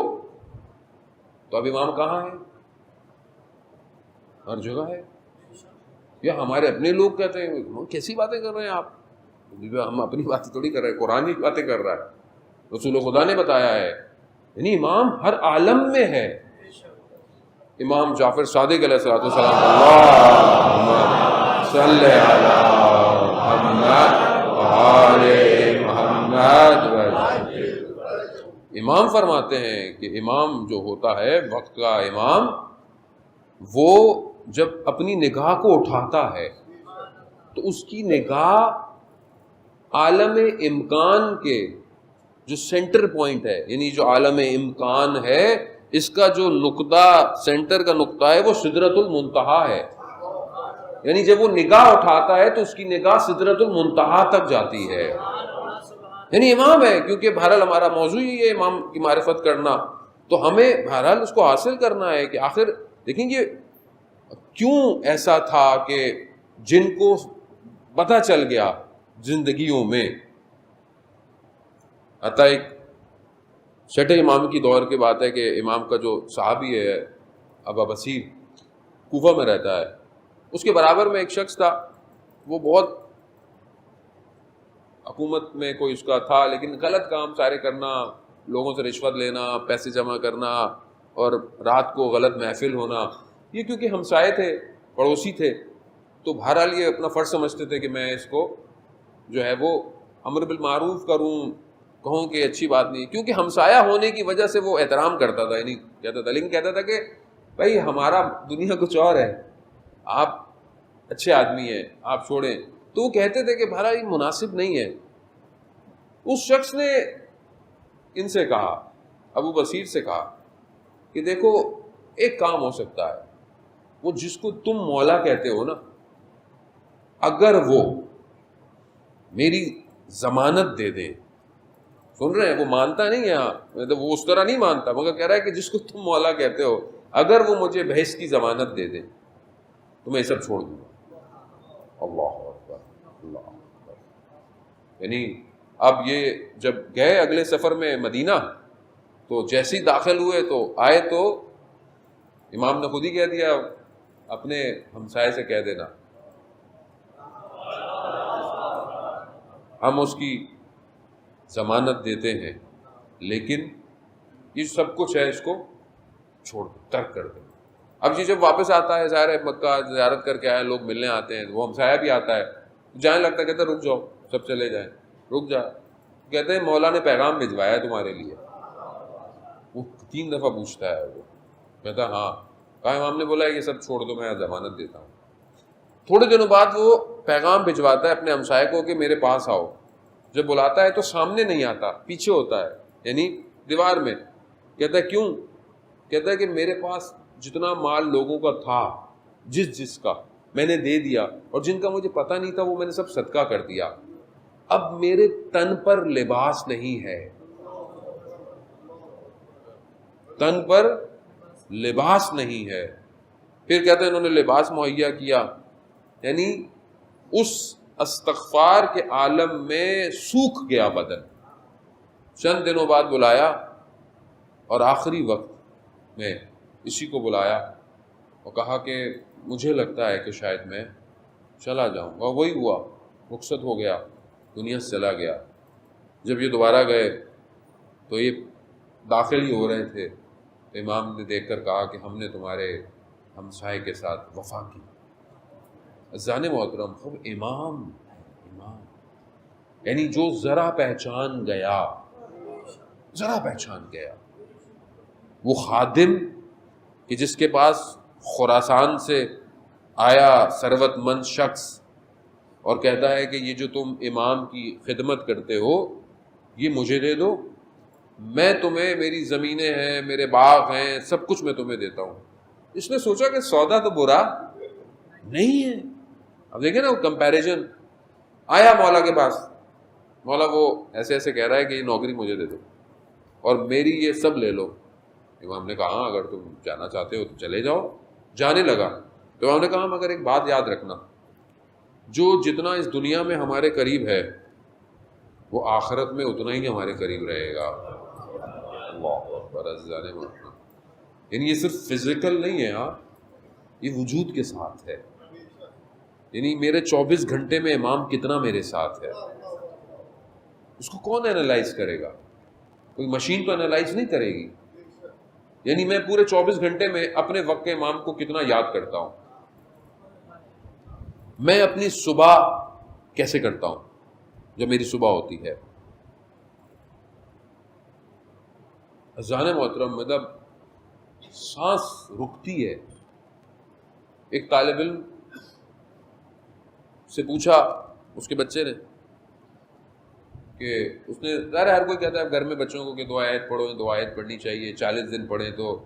تو اب امام کہاں ہے؟ ہر جگہ ہے. یہ ہمارے اپنے لوگ کہتے ہیں کیسی باتیں کر رہے ہیں آپ؟ ہم اپنی باتیں تھوڑی کر رہے ہیں, قرآن کی باتیں کر رہا ہے, رسول خدا نے بتایا ہے. یعنی امام ہر عالم میں ہے. امام جعفر صادق علیہ الصلوۃ والسلام, اللہم صلی علی محمد وآل محمد. امام فرماتے ہیں کہ امام جو ہوتا ہے, وقت کا امام, وہ جب اپنی نگاہ کو اٹھاتا ہے تو اس کی نگاہ عالم امکان کے جو سینٹر پوائنٹ ہے, یعنی جو عالم امکان ہے اس کا جو نقطہ, سینٹر کا نقطہ ہے وہ سدرۃ المنتہا ہے. یعنی جب وہ نگاہ اٹھاتا ہے تو اس کی نگاہ سدرۃ المنتہا تک جاتی ہے. یعنی امام ہے, کیونکہ بہرحال ہمارا موضوع ہی ہے امام کی معرفت کرنا, تو ہمیں بہرحال اس کو حاصل کرنا ہے کہ آخر دیکھیں گے کیوں ایسا تھا کہ جن کو پتہ چل گیا زندگیوں میں. حتیٰ ایک چھٹے امام کی دور کی بات ہے کہ امام کا جو صحابی ہے ابا بصیر, کوفہ میں رہتا ہے, اس کے برابر میں ایک شخص تھا, وہ بہت حکومت میں کوئی اس کا تھا, لیکن غلط کام سارے کرنا, لوگوں سے رشوت لینا, پیسے جمع کرنا, اور رات کو غلط محفل ہونا. یہ کیونکہ ہمسائے تھے, پڑوسی تھے, تو بہرحال یہ اپنا فرض سمجھتے تھے کہ میں اس کو جو ہے وہ امر بالمعروف کروں, کہوں کہ اچھی بات نہیں, کیونکہ ہمسایہ ہونے کی وجہ سے وہ احترام کرتا تھا, یعنی کہتا تھا, لیکن کہتا تھا کہ بھائی ہمارا دنیا کچھ اور ہے, آپ اچھے آدمی ہیں, آپ چھوڑیں. تو وہ کہتے تھے کہ بھائی یہ مناسب نہیں ہے. اس شخص نے ان سے کہا, ابو بصیر سے کہا کہ دیکھو ایک کام ہو سکتا ہے, وہ جس کو تم مولا کہتے ہو نا, اگر وہ میری ضمانت دے دے, سن رہے ہیں, وہ مانتا نہیں ہے, ہاں وہ اس طرح نہیں مانتا, مگر کہہ رہا ہے کہ جس کو تم مولا کہتے ہو, اگر وہ مجھے بھینس کی ضمانت دے دے تو میں یہ سب چھوڑ دوں گا. اللہ اکبر, اللہ اکبر. یعنی اب یہ جب گئے اگلے سفر میں مدینہ, تو جیسے ہی داخل ہوئے تو آئے تو امام نے خود ہی کہہ دیا اپنے ہمسائے سے کہہ دینا, ہم اس کی ضمانت دیتے ہیں, لیکن یہ سب کچھ ہے اس کو چھوڑ دو, ترک کر دو. اب یہ جب واپس آتا ہے, ظاہر ہے مکہ زیارت کر کے آئے, لوگ ملنے آتے ہیں, وہ ہمسایہ بھی آتا ہے, جانے لگتا ہے, کہتا ہے رک جاؤ, سب چلے جائیں, رک جا. کہتے ہیں مولا نے پیغام بھجوایا ہے تمہارے لیے. وہ 3 دفعہ پوچھتا ہے, وہ کہتا ہاں. کہا امام نے بولا ہے یہ سب چھوڑ دو, میں ضمانت دیتا ہوں. تھوڑے دنوں بعد وہ پیغام بھجواتا ہے اپنے ہمسائے کو کہ میرے پاس آؤ. جب بلاتا ہے تو سامنے نہیں آتا, پیچھے ہوتا ہے, یعنی دیوار میں. کہتا ہے کیوں؟ کہتا ہے کہ میرے پاس جتنا مال لوگوں کا تھا, جس کا میں نے دے دیا, اور جن کا مجھے پتہ نہیں تھا وہ میں نے سب صدقہ کر دیا. اب میرے تن پر لباس نہیں ہے, تن پر لباس نہیں ہے. پھر کہتے ہیں انہوں نے لباس مہیا کیا, یعنی اس استغفار کے عالم میں سوکھ گیا بدن. چند دنوں بعد بلایا, اور آخری وقت میں اسی کو بلایا اور کہا کہ مجھے لگتا ہے کہ شاید میں چلا جاؤں گا. وہی ہوا, رخصت ہو گیا, دنیا سے چلا گیا. جب یہ دوبارہ گئے تو یہ داخل ہی ہو رہے تھے تو امام نے دیکھ کر کہا کہ ہم نے تمہارے ہمسائے کے ساتھ وفا کی. عزیزان محترم, خب امام یعنی جو ذرا پہچان گیا, وہ خادم کہ جس کے پاس خراسان سے آیا ثروت مند شخص اور کہتا ہے کہ یہ جو تم امام کی خدمت کرتے ہو یہ مجھے دے دو, میں تمہیں, میری زمینیں ہیں, میرے باغ ہیں, سب کچھ میں تمہیں دیتا ہوں. اس نے سوچا کہ سودا تو برا نہیں ہے. اب دیکھیں نا وہ کمپیریزن. آیا مولا کے پاس, مولا وہ ایسے ایسے کہہ رہا ہے کہ یہ نوکری مجھے دے دو اور میری یہ سب لے لو. امام نے کہا ہاں اگر تم جانا چاہتے ہو تو چلے جاؤ. جانے لگا تو امام نے کہا مگر ایک بات یاد رکھنا, جو جتنا اس دنیا میں ہمارے قریب ہے وہ آخرت میں اتنا ہی ہمارے قریب رہے گا. اللہ اکبر. یعنی یہ صرف فزیکل نہیں ہے, ہاں یہ وجود کے ساتھ ہے. یعنی میرے 24 گھنٹے میں امام کتنا میرے ساتھ ہے اس کو کون انالائز کرے گا؟ کوئی مشین تو انالائز نہیں کرے گی. یعنی میں پورے 24 گھنٹے میں اپنے وقت کے امام کو کتنا یاد کرتا ہوں, میں اپنی صبح کیسے کرتا ہوں جب میری صبح ہوتی ہے. اذان محترم, مطلب سانس رکتی ہے. ایک طالب علم سے پوچھا اس کے بچے نے کہ اس نے, ظاہر ہر کوئی کہتا ہے گھر میں بچوں کو کہ دو آیت پڑھو, دو آیت پڑھنی چاہیے, 40 دن پڑھیں تو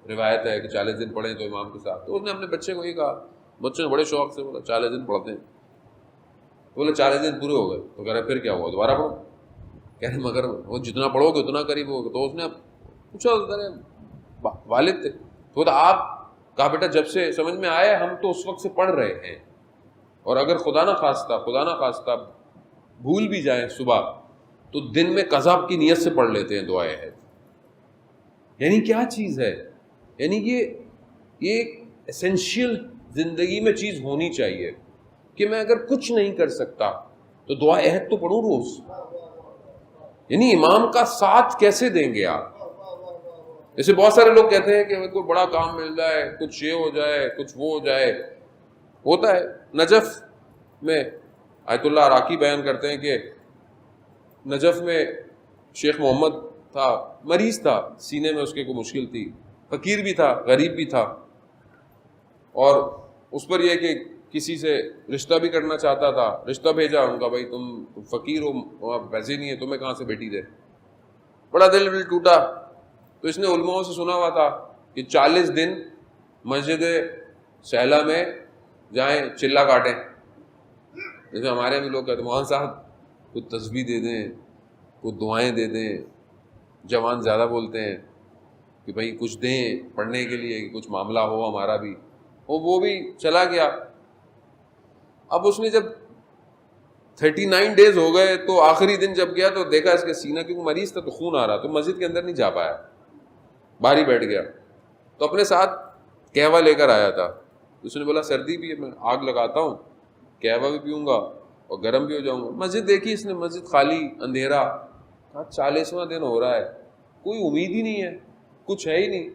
روایت ہے کہ 40 دن پڑھیں تو امام کے ساتھ. تو اس نے اپنے بچے کو یہ کہا, بچے نے بڑے شوق سے بولا 40 دن پڑھتے ہیں. بولے 40 دن پورے ہو گئے تو کہہ رہے پھر کیا ہوا, دوبارہ پڑھو. کہہ رہے مگر وہ جتنا پڑھو گے اتنا قریب ہوگا. تو اس نے پوچھا, والد تھے تو آپ کہا بیٹا جب سے سمجھ میں آیا ہم تو اس وقت سے پڑھ رہے ہیں, اور اگر خدا نہ خواستہ بھول بھی جائیں صبح تو دن میں قضا کی نیت سے پڑھ لیتے ہیں دعائیں ہیں. یعنی کیا چیز ہے, یعنی یہ ایک ایسنشیل زندگی میں چیز ہونی چاہیے کہ میں اگر کچھ نہیں کر سکتا تو دعا عہد تو پڑھوں روز. یعنی امام کا ساتھ کیسے دیں گے آپ؟ جیسے بہت سارے لوگ کہتے ہیں کہ کوئی بڑا کام مل جائے, کچھ یہ ہو جائے, کچھ وہ ہو جائے. ہوتا ہے. نجف میں آیت اللہ عراقی بیان کرتے ہیں کہ نجف میں شیخ محمد تھا, مریض تھا, سینے میں اس کے کوئی مشکل تھی, فقیر بھی تھا, غریب بھی تھا, اور اس پر یہ کہ کسی سے رشتہ بھی کرنا چاہتا تھا. رشتہ بھیجا, ان کا بھائی تم فقیر ہو, پیسے نہیں ہے, تمہیں کہاں سے بیٹی دے. بڑا دل ٹوٹا. تو اس نے علماء سے سنا ہوا تھا کہ 40 دن مسجد سہلا میں جائیں, چلا کاٹیں. جیسے ہمارے بھی لوگ کہتے ہیں مولانا صاحب کچھ تسبیح دے دیں, کچھ دعائیں دے دیں. جوان زیادہ بولتے ہیں کہ بھائی کچھ دیں پڑھنے کے لیے, کچھ معاملہ ہو ہمارا بھی. وہ بھی چلا گیا. اب اس نے جب 39 ڈیز ہو گئے تو آخری دن جب گیا تو دیکھا اس کے سینہ, کیونکہ مریض تھا تو خون آ رہا, تو مسجد کے اندر نہیں جا پایا, باہر ہی بیٹھ گیا. تو اپنے ساتھ قہوہ لے کر آیا تھا. اس نے بولا سردی بھی ہے, میں آگ لگاتا ہوں, قہوہ بھی پیوں گا اور گرم بھی ہو جاؤں گا. مسجد دیکھی اس نے, مسجد خالی, اندھیرا. 40واں دن ہو رہا ہے, کوئی امید ہی نہیں ہے, کچھ ہے ہی نہیں.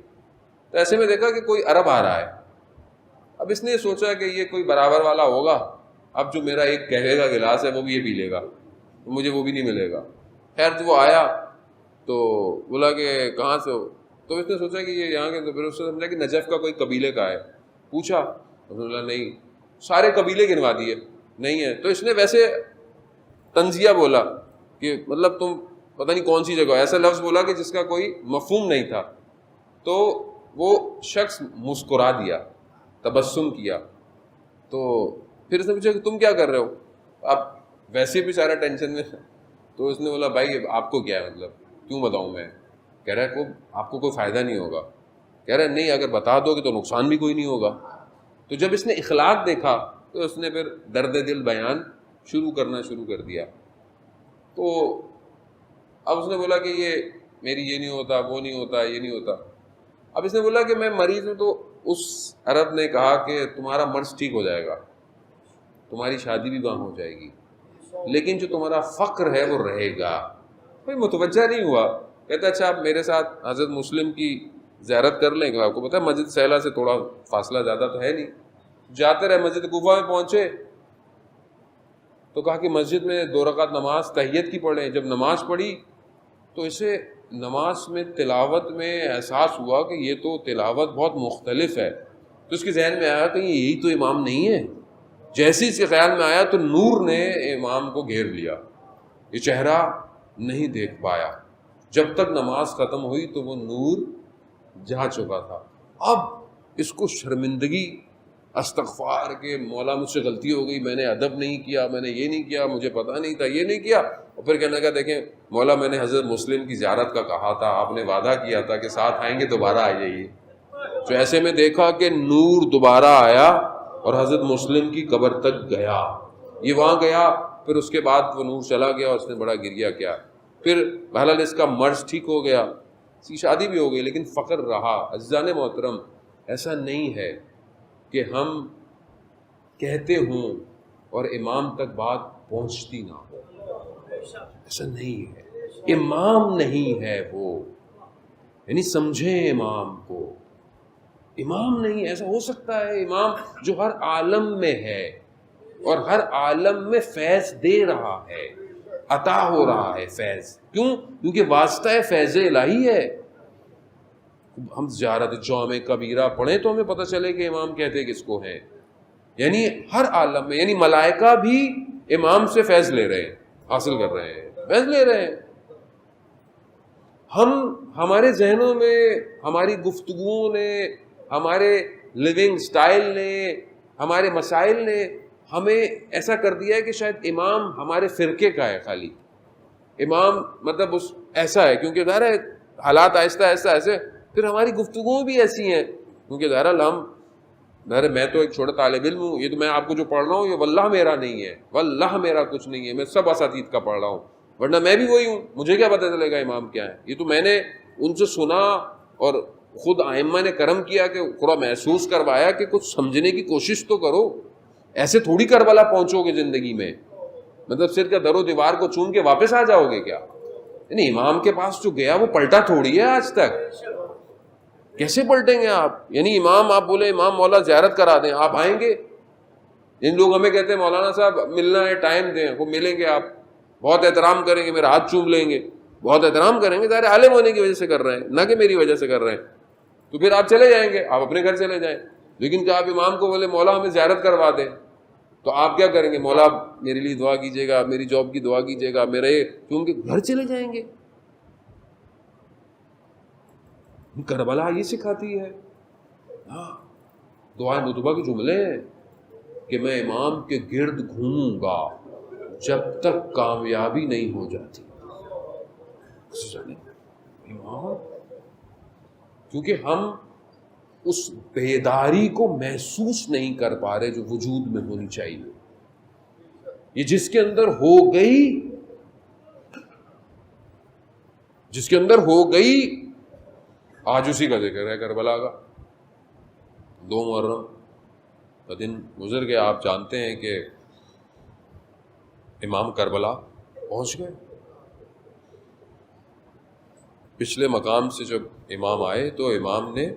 تو ایسے میں دیکھا کہ کوئی عرب آ رہا ہے. اب اس نے سوچا کہ یہ کوئی برابر والا ہوگا, اب جو میرا ایک قہوے کا گلاس ہے وہ بھی یہ پی لے گا, مجھے وہ بھی نہیں ملے گا. خیر جو وہ آیا تو بولا کہ کہاں سے ہو, تو اس نے سوچا کہ یہ یہاں کے, تو پھر اس نے سمجھا کہ نجف کا کوئی قبیلے کا ہے. پوچھا, اس نے بولا نہیں, سارے قبیلے گنوا دیے, نہیں ہے. تو اس نے ویسے تنزیہ بولا کہ مطلب تم پتہ نہیں کون سی جگہ, ایسا لفظ بولا کہ جس کا کوئی مفہوم نہیں تھا. تو وہ شخص مسکرا دیا, تبسم کیا. تو پھر اس نے پوچھا کہ تم کیا کر رہے ہو, اب ویسے بھی سارا ٹینشن میں. تو اس نے بولا بھائی آپ کو کیا ہے, مطلب کیوں بتاؤں میں. کہہ رہا ہے آپ کو کوئی فائدہ نہیں ہوگا. کہہ رہا ہے نہیں, اگر بتا دو گے تو نقصان بھی کوئی نہیں ہوگا. تو جب اس نے اخلاق دیکھا تو اس نے پھر درد دل بیان شروع کر دیا. تو اب اس نے بولا کہ یہ میری یہ نہیں ہوتا, وہ نہیں ہوتا, یہ نہیں ہوتا. اب اس نے بولا کہ میں مریض ہوں تو اس عرب نے کہا کہ تمہارا مرض ٹھیک ہو جائے گا، تمہاری شادی بھی وہاں ہو جائے گی، لیکن جو تمہارا فقر ہے وہ رہے گا۔ کوئی متوجہ نہیں ہوا، کہتا اچھا آپ میرے ساتھ حضرت مسلم کی زیارت کر لیں گے، آپ کو پتہ ہے مسجد سہلا سے تھوڑا فاصلہ زیادہ تو ہے نہیں، جاتے رہے، مسجد کوفہ میں پہنچے تو کہا کہ مسجد میں 2 رکعت نماز تحیت کی پڑھیں۔ جب نماز پڑھی تو اسے نماز میں تلاوت میں احساس ہوا کہ یہ تو تلاوت بہت مختلف ہے، تو اس کے ذہن میں آیا کہ یہی تو امام نہیں ہے۔ جیسے اس کے خیال میں آیا تو نور نے امام کو گھیر لیا، یہ چہرہ نہیں دیکھ پایا، جب تک نماز ختم ہوئی تو وہ نور جا چکا تھا۔ اب اس کو شرمندگی، استغفار کہ مولا مجھ سے غلطی ہو گئی، میں نے ادب نہیں کیا، میں نے یہ نہیں کیا، مجھے پتہ نہیں تھا، یہ نہیں کیا، اور پھر کہنے لگا دیکھیں مولا میں نے حضرت مسلم کی زیارت کا کہا تھا، آپ نے وعدہ کیا تھا کہ ساتھ آئیں گے، دوبارہ آ جائیے۔ تو ایسے میں دیکھا کہ نور دوبارہ آیا اور حضرت مسلم کی قبر تک گیا، یہ وہاں گیا، پھر اس کے بعد وہ نور چلا گیا اور اس نے بڑا گریہ کیا، پھر بہرحال اس کا مرض ٹھیک ہو گیا، اس کی شادی بھی ہو گئی، لیکن فقر رہا۔ عزیزان محترم، ایسا نہیں ہے کہ ہم کہتے ہوں اور امام تک بات پہنچتی نہ ہو، ایسا نہیں ہے، امام نہیں ہے وہ، یعنی سمجھیں امام کو، امام نہیں، ایسا ہو سکتا ہے امام جو ہر عالم میں ہے اور ہر عالم میں فیض دے رہا ہے، عطا ہو رہا ہے فیض، کیوں؟ کیونکہ واسطہ فیض الہی ہے۔ ہم زیارت جامع کبیرہ پڑھیں تو ہمیں پتہ چلے کہ امام کہتے کس کو ہیں، یعنی ہر عالم میں، یعنی ملائکہ بھی امام سے فیض لے رہے ہیں، حاصل کر رہے ہیں، فیض لے رہے ہیں۔ ہمارے ذہنوں میں، ہماری گفتگوؤں نے، ہمارے لیونگ سٹائل نے، ہمارے مسائل نے ہمیں ایسا کر دیا ہے کہ شاید امام ہمارے فرقے کا ہے، خالی امام مطلب ایسا ہے، کیونکہ ظاہر ہے حالات آہستہ آہستہ ایسے، پھر ہماری گفتگویں بھی ایسی ہیں، کیونکہ ظاہر میں تو ایک چھوٹا طالب علم ہوں، یہ تو میں آپ کو جو پڑھ رہا ہوں یہ واللہ میرا نہیں ہے، واللہ میرا کچھ نہیں ہے، میں سب اساتید کا پڑھ رہا ہوں، ورنہ میں بھی وہی ہوں، مجھے کیا پتہ چلے گا امام کیا ہے، یہ تو میں نے ان سے سنا اور خود ائمہ نے کرم کیا کہ تھوڑا محسوس کروایا کہ کچھ سمجھنے کی کوشش تو کرو، ایسے تھوڑی کربلا پہنچو گے زندگی میں، مطلب صرف کیا در و دیوار کو چوم کے واپس آ جاؤ گے کیا؟ یعنی امام کے پاس جو گیا وہ پلٹا تھوڑی ہے آج تک، کیسے پلٹیں گے آپ؟ یعنی امام آپ بولے امام مولا زیارت کرا دیں، آپ آئیں گے؟ جن لوگ ہمیں کہتے ہیں مولانا صاحب ملنا ہے، ٹائم دیں، وہ ملیں گے، آپ بہت احترام کریں گے، میرا ہاتھ چوم لیں گے، بہت احترام کریں گے، ظاہر عالم ہونے کی وجہ سے کر رہے ہیں، نہ کہ میری وجہ سے کر رہے ہیں، تو پھر آپ چلے جائیں گے، آپ اپنے گھر چلے جائیں۔ لیکن کہ آپ امام کو بولے مولا ہمیں زیارت کروا دیں، تو آپ کیا کریں گے؟ مولا میرے لیے دعا کیجیے گا، میری جاب کی دعا کیجیے گا، میرے، کیونکہ گھر چلے جائیں گے۔ کربلا یہ سکھاتی ہے، دعائے مطلوبہ کے جملے ہیں کہ میں امام کے گرد گھوموں گا جب تک کامیابی نہیں ہو جاتی۔ امام، کیونکہ ہم اس بیداری کو محسوس نہیں کر پا رہے جو وجود میں ہونی چاہیے، یہ جس کے اندر ہو گئی، جس کے اندر ہو گئی، آج اسی کا ذکر ہے کربلا کا، 2 محرم کا دن گزر گیا، آپ جانتے ہیں کہ امام کربلا پہنچ گئے۔ پچھلے مقام سے جب امام آئے تو امام نے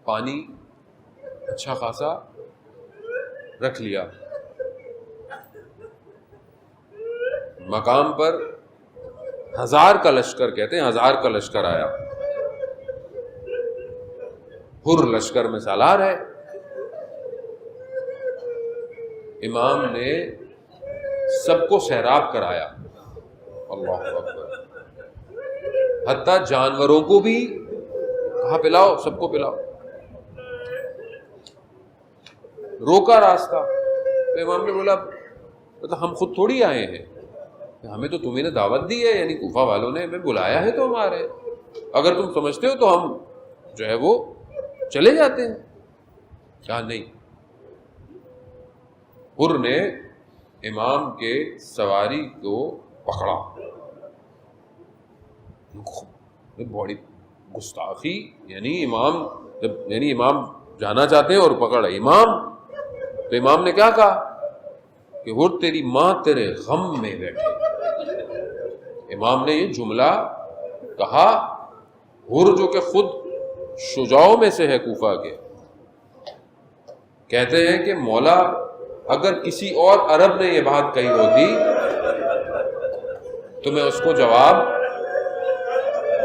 پانی اچھا خاصا رکھ لیا، مقام پر 1000 کا لشکر، کہتے ہیں 1000 کا لشکر آیا، ہر لشکر میں سالار ہے، امام نے سب کو سیراب کرایا، اللہ اکبر، حتیٰ جانوروں کو بھی کہا پلاؤ، سب کو پلاؤ، روکا راستہ، تو امام نے بولا مطلب ہم خود تھوڑی آئے ہیں، ہمیں تو تمہیں نے دعوت دی ہے، یعنی کوفہ والوں نے ہمیں بلایا ہے، تو ہمارے اگر تم سمجھتے ہو تو ہم جو ہے وہ چلے جاتے ہیں۔ کہا نہیں، حر نے امام کے سواری کو پکڑا، بڑی گستاخی، یعنی امام جانا چاہتے ہیں اور پکڑا امام، تو امام نے کیا کہا کہ ہر تیری ماں تیرے غم میں بیٹھے۔ امام نے یہ جملہ کہا، ہر جو کہ خود شجاعوں میں سے ہے کوفہ کے، کہتے ہیں کہ مولا اگر کسی اور عرب نے یہ بات کہی ہوتی تو میں اس کو جواب،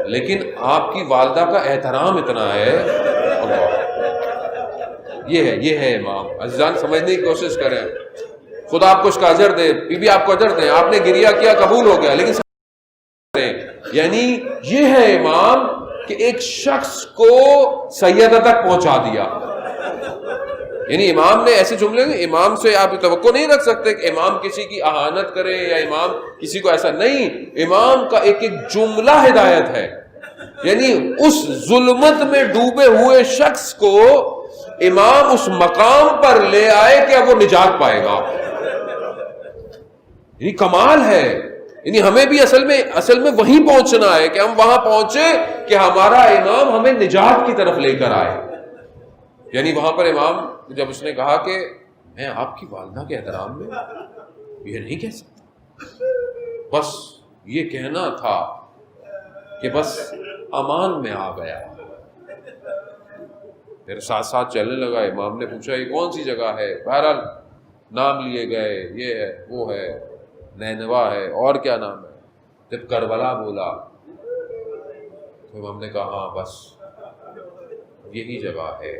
لیکن آپ کی والدہ کا احترام اتنا ہے، اللہ، یہ ہے امام۔ عزیزان سمجھنے کی کوشش کریں، خدا آپ کو اس کا اجر دے، بی بی آپ کو اجر دے، آپ نے گریہ کیا قبول ہو گیا، لیکن یعنی یہ ہے امام کہ ایک شخص کو سیدہ تک پہنچا دیا۔ یعنی امام نے ایسے جملے، امام سے آپ توقع نہیں رکھ سکتے کہ امام کسی کی اہانت کرے یا امام کسی کو ایسا نہیں، امام کا ایک ایک جملہ ہدایت ہے۔ یعنی اس ظلمت میں ڈوبے ہوئے شخص کو امام اس مقام پر لے آئے کہ اب وہ نجات پائے گا، یعنی کمال ہے۔ یعنی ہمیں بھی اصل میں وہیں پہنچنا ہے کہ ہم وہاں پہنچے کہ ہمارا امام ہمیں نجات کی طرف لے کر آئے۔ یعنی وہاں پر امام جب اس نے کہا کہ میں آپ کی والدہ کے احترام میں یہ نہیں کہہ سکتا، بس یہ کہنا تھا کہ بس امان میں آ گیا، پھر ساتھ ساتھ چلنے لگا۔ امام نے پوچھا یہ کون سی جگہ ہے، بہرحال نام لیے گئے، یہ ہے، وہ ہے، نینوا ہے، اور کیا نام ہے، جب کربلا بولا تو امام نے کہا ہاں بس یہی جگہ ہے۔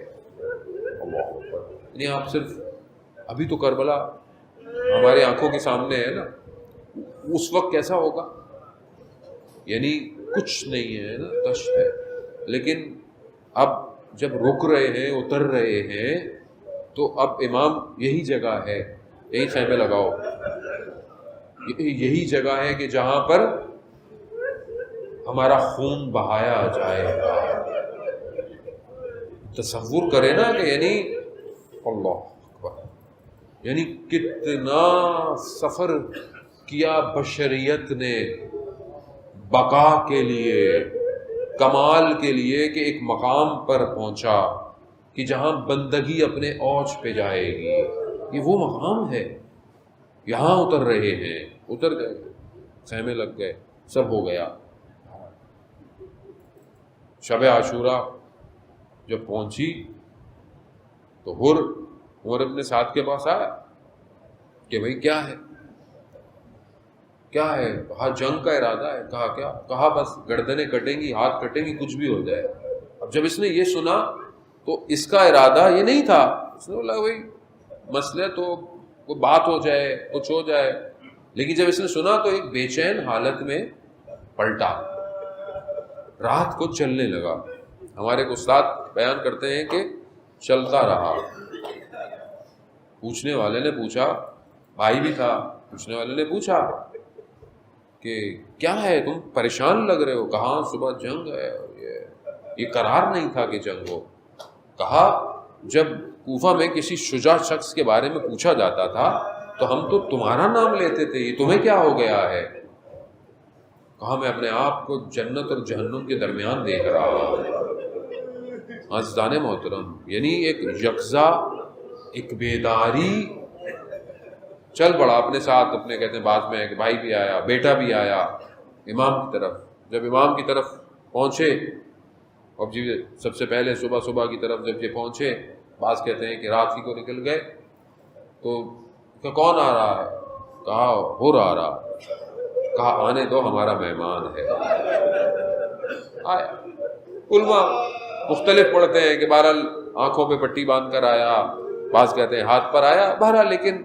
اللہ اکبر۔ یعنی آپ صرف ابھی تو کربلا ہماری آنکھوں کے سامنے ہے نا، اس وقت کیسا ہوگا، یعنی کچھ نہیں ہے نا، دشت ہے، لیکن اب جب رک رہے ہیں، اتر رہے ہیں، تو اب امام یہی جگہ ہے، یہی خیمے لگاؤ، یہی جگہ ہے کہ جہاں پر ہمارا خون بہایا جائے گا۔ تصور کرے نا کہ یعنی اللہ اکبر، یعنی کتنا سفر کیا بشریت نے بقا کے لیے، کمال کے لیے، کہ ایک مقام پر پہنچا کہ جہاں بندگی اپنے اوج پہ جائے گی۔ یہ وہ مقام ہے، یہاں اتر رہے ہیں، اتر گئے، خیمے لگ گئے، سب ہو گیا۔ شب عاشورہ جب پہنچی تو عمر ابن سعد کے پاس آیا کہ بھئی کیا ہے، کیا ہے؟ کہا جنگ کا ارادہ ہے۔ کہا کیا؟ کہا بس گردنیں کٹیں گی، ہاتھ کٹیں گی، کچھ بھی ہو جائے۔ اب جب اس نے یہ سنا تو اس کا ارادہ یہ نہیں تھا، اس نے بولا بھئی مسئلہ تو کوئی بات ہو جائے، کچھ ہو جائے، لیکن جب اس نے سنا تو ایک بے چین حالت میں پلٹا، رات کو چلنے لگا۔ ہمارے استاد بیان کرتے ہیں کہ چلتا رہا۔ پوچھنے والے نے پوچھا، بھائی بھی تھا، پوچھنے والے نے پوچھا کہ کیا ہے، تم پریشان لگ رہے ہو؟ کہاں صبح جنگ ہے، یہ قرار نہیں تھا کہ جنگ ہو۔ کہا جب کوفہ میں کسی شجاع شخص کے بارے میں پوچھا جاتا تھا تو ہم تو تمہارا نام لیتے تھے، یہ تمہیں کیا ہو گیا ہے؟ کہا میں اپنے آپ کو جنت اور جہنم کے درمیان دیکھ رہا ہوں۔ عزیزان محترم، یعنی ایک یکزا، ایک بیداری، چل پڑا اپنے ساتھ، اپنے کہتے ہیں بعد میں ایک بھائی بھی آیا، بیٹا بھی آیا امام کی طرف۔ جب امام کی طرف پہنچے، اب جی سب سے پہلے صبح کی طرف جب یہ پہنچے، بعض کہتے ہیں کہ رات ہی کو نکل گئے، تو کون آ رہا ہے؟ کہا ہو رہا۔ کہا آنے دو، ہمارا مہمان ہے۔ آیا، علماء مختلف پڑھتے ہیں کہ بہرحال آنکھوں پہ پٹی باندھ کر آیا، بعض کہتے ہیں ہاتھ پر آیا، بہرحال لیکن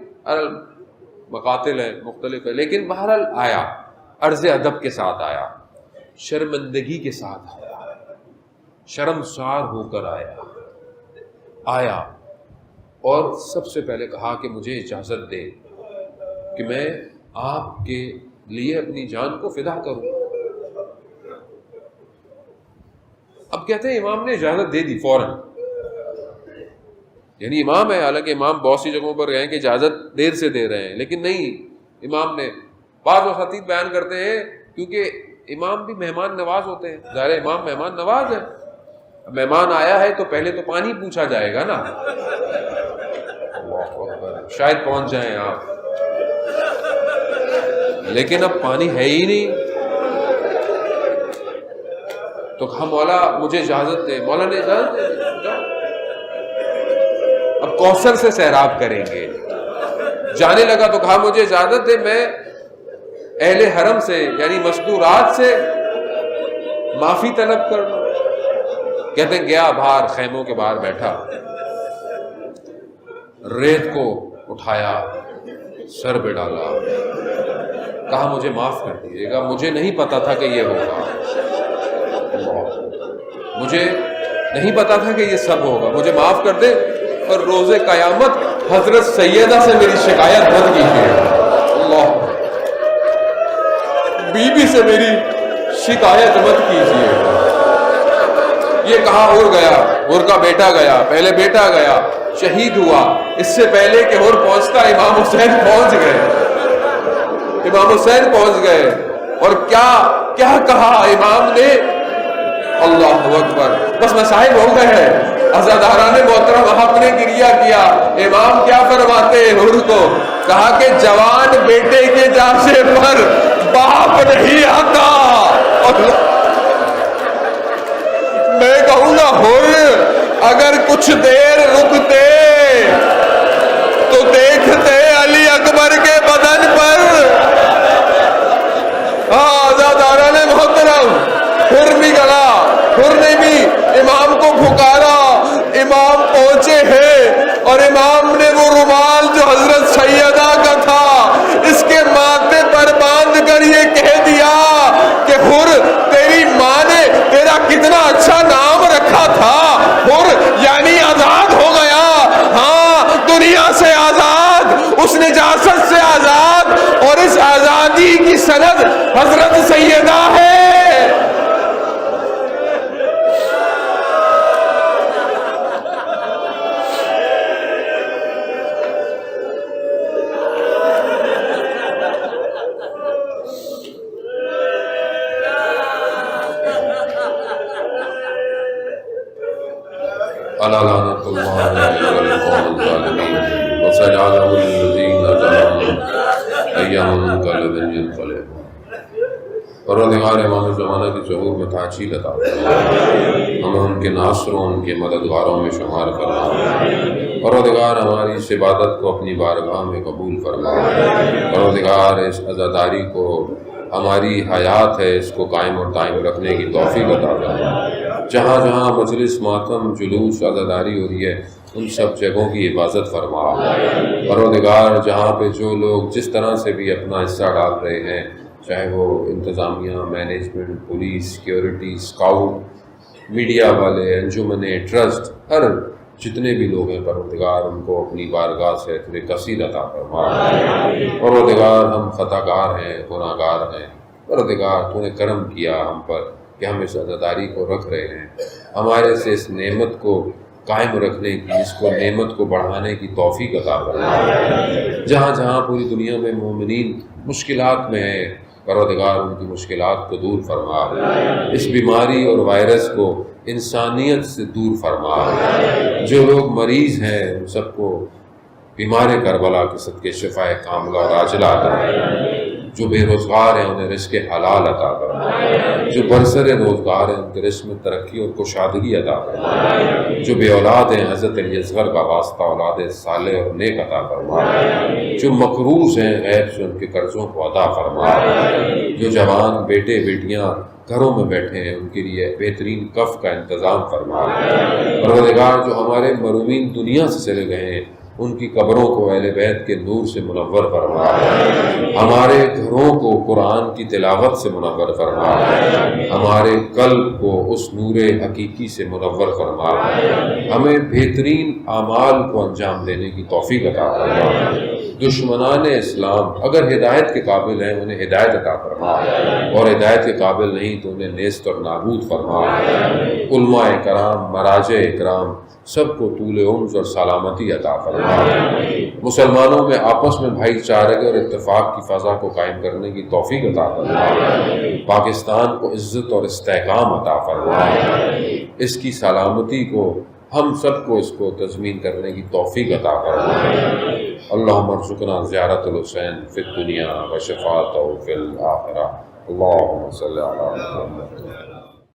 مقاتل ہے، مختلف ہے، لیکن بہرحال آیا، عرض ادب کے ساتھ آیا، شرمندگی کے ساتھ آیا، شرمسار ہو کر آیا، اور سب سے پہلے کہا کہ مجھے اجازت دے کہ میں آپ کے لیے اپنی جان کو فدا کروں۔ اب کہتے ہیں امام نے اجازت دے دی فوراً، یعنی امام ہے، حالانکہ امام بہت سی جگہوں پر گئے کہ اجازت دیر سے دے رہے ہیں، لیکن نہیں، امام نے، بعض اساتید بیان کرتے ہیں کیونکہ امام بھی مہمان نواز ہوتے ہیں، ظاہر امام مہمان نواز ہے، مہمان آیا ہے تو پہلے تو پانی پوچھا جائے گا نا، اللہ اکبر، شاید پہنچ جائیں آپ، لیکن اب پانی ہے ہی نہیں، تو کہا مولا مجھے اجازت دے، مولا نے اجازت دے، جاؤ۔ اب کوثر سے سیراب کریں گے، جانے لگا تو کہا مجھے اجازت دے، میں اہل حرم سے یعنی مستورات سے معافی طلب کر لوں۔ کہتے ہیں گیا باہر، خیموں کے باہر بیٹھا، ریت کو اٹھایا، سر پہ ڈالا، کہا مجھے معاف کر دیجیے گا، مجھے نہیں پتا تھا کہ یہ ہوگا، مجھے نہیں پتا تھا کہ یہ سب ہوگا، مجھے معاف کر دے، اور روز قیامت حضرت سیدہ سے میری شکایت مت کیجیے، اللہ، بی بی سے میری شکایت مت کیجیے۔ یہ کہا اور گیا، اور کا بیٹا گیا، پہلے بیٹا گیا، شہید ہوا، اس سے پہلے کہ اور پہنچتا امام حسین پہنچ گئے، امام حسین پہنچ گئے، اور کیا کیا کہا امام نے، اللہ اکبر، بس مصائب ہو گئے ہیں، عزاداران محترم حق نے گریہ کیا، امام کیا فرماتے ہیں حور کو، کہا کہ جوان بیٹے کے جاشے پر باپ نہیں آتا، میں کہوں گا حور اگر کچھ دیر رکتے تو دیکھتے علی اکبر کے بدن پر، عزاداران محترم، حر بھی گلا، حر نے بھی امام کو پکارا، امام پہنچے ہیں، اور امام نے وہ رومال جو حضرت سیدہ کا تھا اس کے ماتھے پر باندھ کر یہ کہہ دیا کہ حر تیری ماں نے تیرا کتنا اچھا نام رکھا تھا، حر یعنی آزاد ہو گیا، ہاں دنیا سے آزاد، اس نجاست سے آزاد، اور اس آزادی کی سند حضرت سیدہ ہے۔ ألا لعنة الله على القوم الظالمين وسيعلم الذين ظلموا أي منقلب ينقلبون۔ پروردگار امام زمانہ کی ظہور میں تعجیل عطا فرما، ہمیں ان کے ناصروں، ان کے مددگاروں میں شمار فرما، پروردگار ہماری اس عبادت کو اپنی بارگاہ میں قبول فرما، پروردگار اس عزاداری کو، ہماری حیات ہے اس کو قائم اور دائم رکھنے کی توفیق عطا فرما، جہاں جہاں مجلس، ماتم، جلوس، عزاداری ہو رہی ہے ان سب جگہوں کی حفاظت فرما، پروردگار جہاں پہ جو لوگ جس طرح سے بھی اپنا حصہ ڈال رہے ہیں، چاہے وہ انتظامیہ، management, police, security, scout, media والے، انجمن، ٹرسٹ، ہر جتنے بھی لوگ ہیں پروردگار ان کو اپنی بارگاہ سے تمہیں کثیر عطا فرما، پروردگار ہم خطا کار ہیں، گناہ گار ہیں، پروردگار تو نے کرم کیا ہم پر کہ ہم اس عزاداری کو رکھ رہے ہیں، ہمارے سے اس نعمت کو قائم رکھنے کی، اس کو نعمت کو بڑھانے کی توفیق عطا فرما، جہاں جہاں پوری دنیا میں مومنین مشکلات میں ہیں پروردگار ان کی مشکلات کو دور فرما، اس بیماری اور وائرس کو انسانیت سے دور فرما، جو لوگ مریض ہیں ان سب کو بیمار کربلا کے صدقے شفائے کاملہ اور عاجلہ عطا فرما، جو بے روزگار ہیں انہیں رزق حلال عطا فرما، جو برسر روزگار ہیں ان کے رزق میں ترقی اور کشادگی عطا فرما، جو بے اولاد ہیں حضرت علی اصغر کا واسطہ اولاد صالح اور نیک عطا فرما، جو مقروض ہیں غیب سے ان کے قرضوں کو عطا فرما، جو جوان بیٹے بیٹیاں گھروں میں بیٹھے ہیں ان کے لیے بہترین کف کا انتظام فرما، پروردگار جو ہمارے مرحومین دنیا سے چلے گئے ہیں ان کی قبروں کو اہل بیت کے نور سے منور فرما، ہمارے گھروں کو قرآن کی تلاوت سے منور فرما، ہمارے قلب کو اس نور حقیقی سے منور فرما، ہمیں بہترین اعمال کو انجام دینے کی توفیق عطا فرما، دشمنان اسلام اگر ہدایت کے قابل ہیں انہیں ہدایت عطا فرما، اور ہدایت کے قابل نہیں تو انہیں نیست اور نابود فرما۔ علماء کرام، مراجع اکرام سب کو طول عمر اور سلامتی عطا فرما۔ مسلمانوں میں آپس میں بھائی چارے اور اتفاق کی فضا کو قائم کرنے کی توفیق عطا فرما۔ پاکستان کو عزت اور استحکام عطا فرما۔ اس کی سلامتی کو ہم سب کو اس کو تضمین کرنے کی توفیق عطا فرما۔ اللہم ارزقنا زیارت الحسین فی الدنیا و شفاعتہ فی الآخرہ۔ اللہم صلی علی محمد۔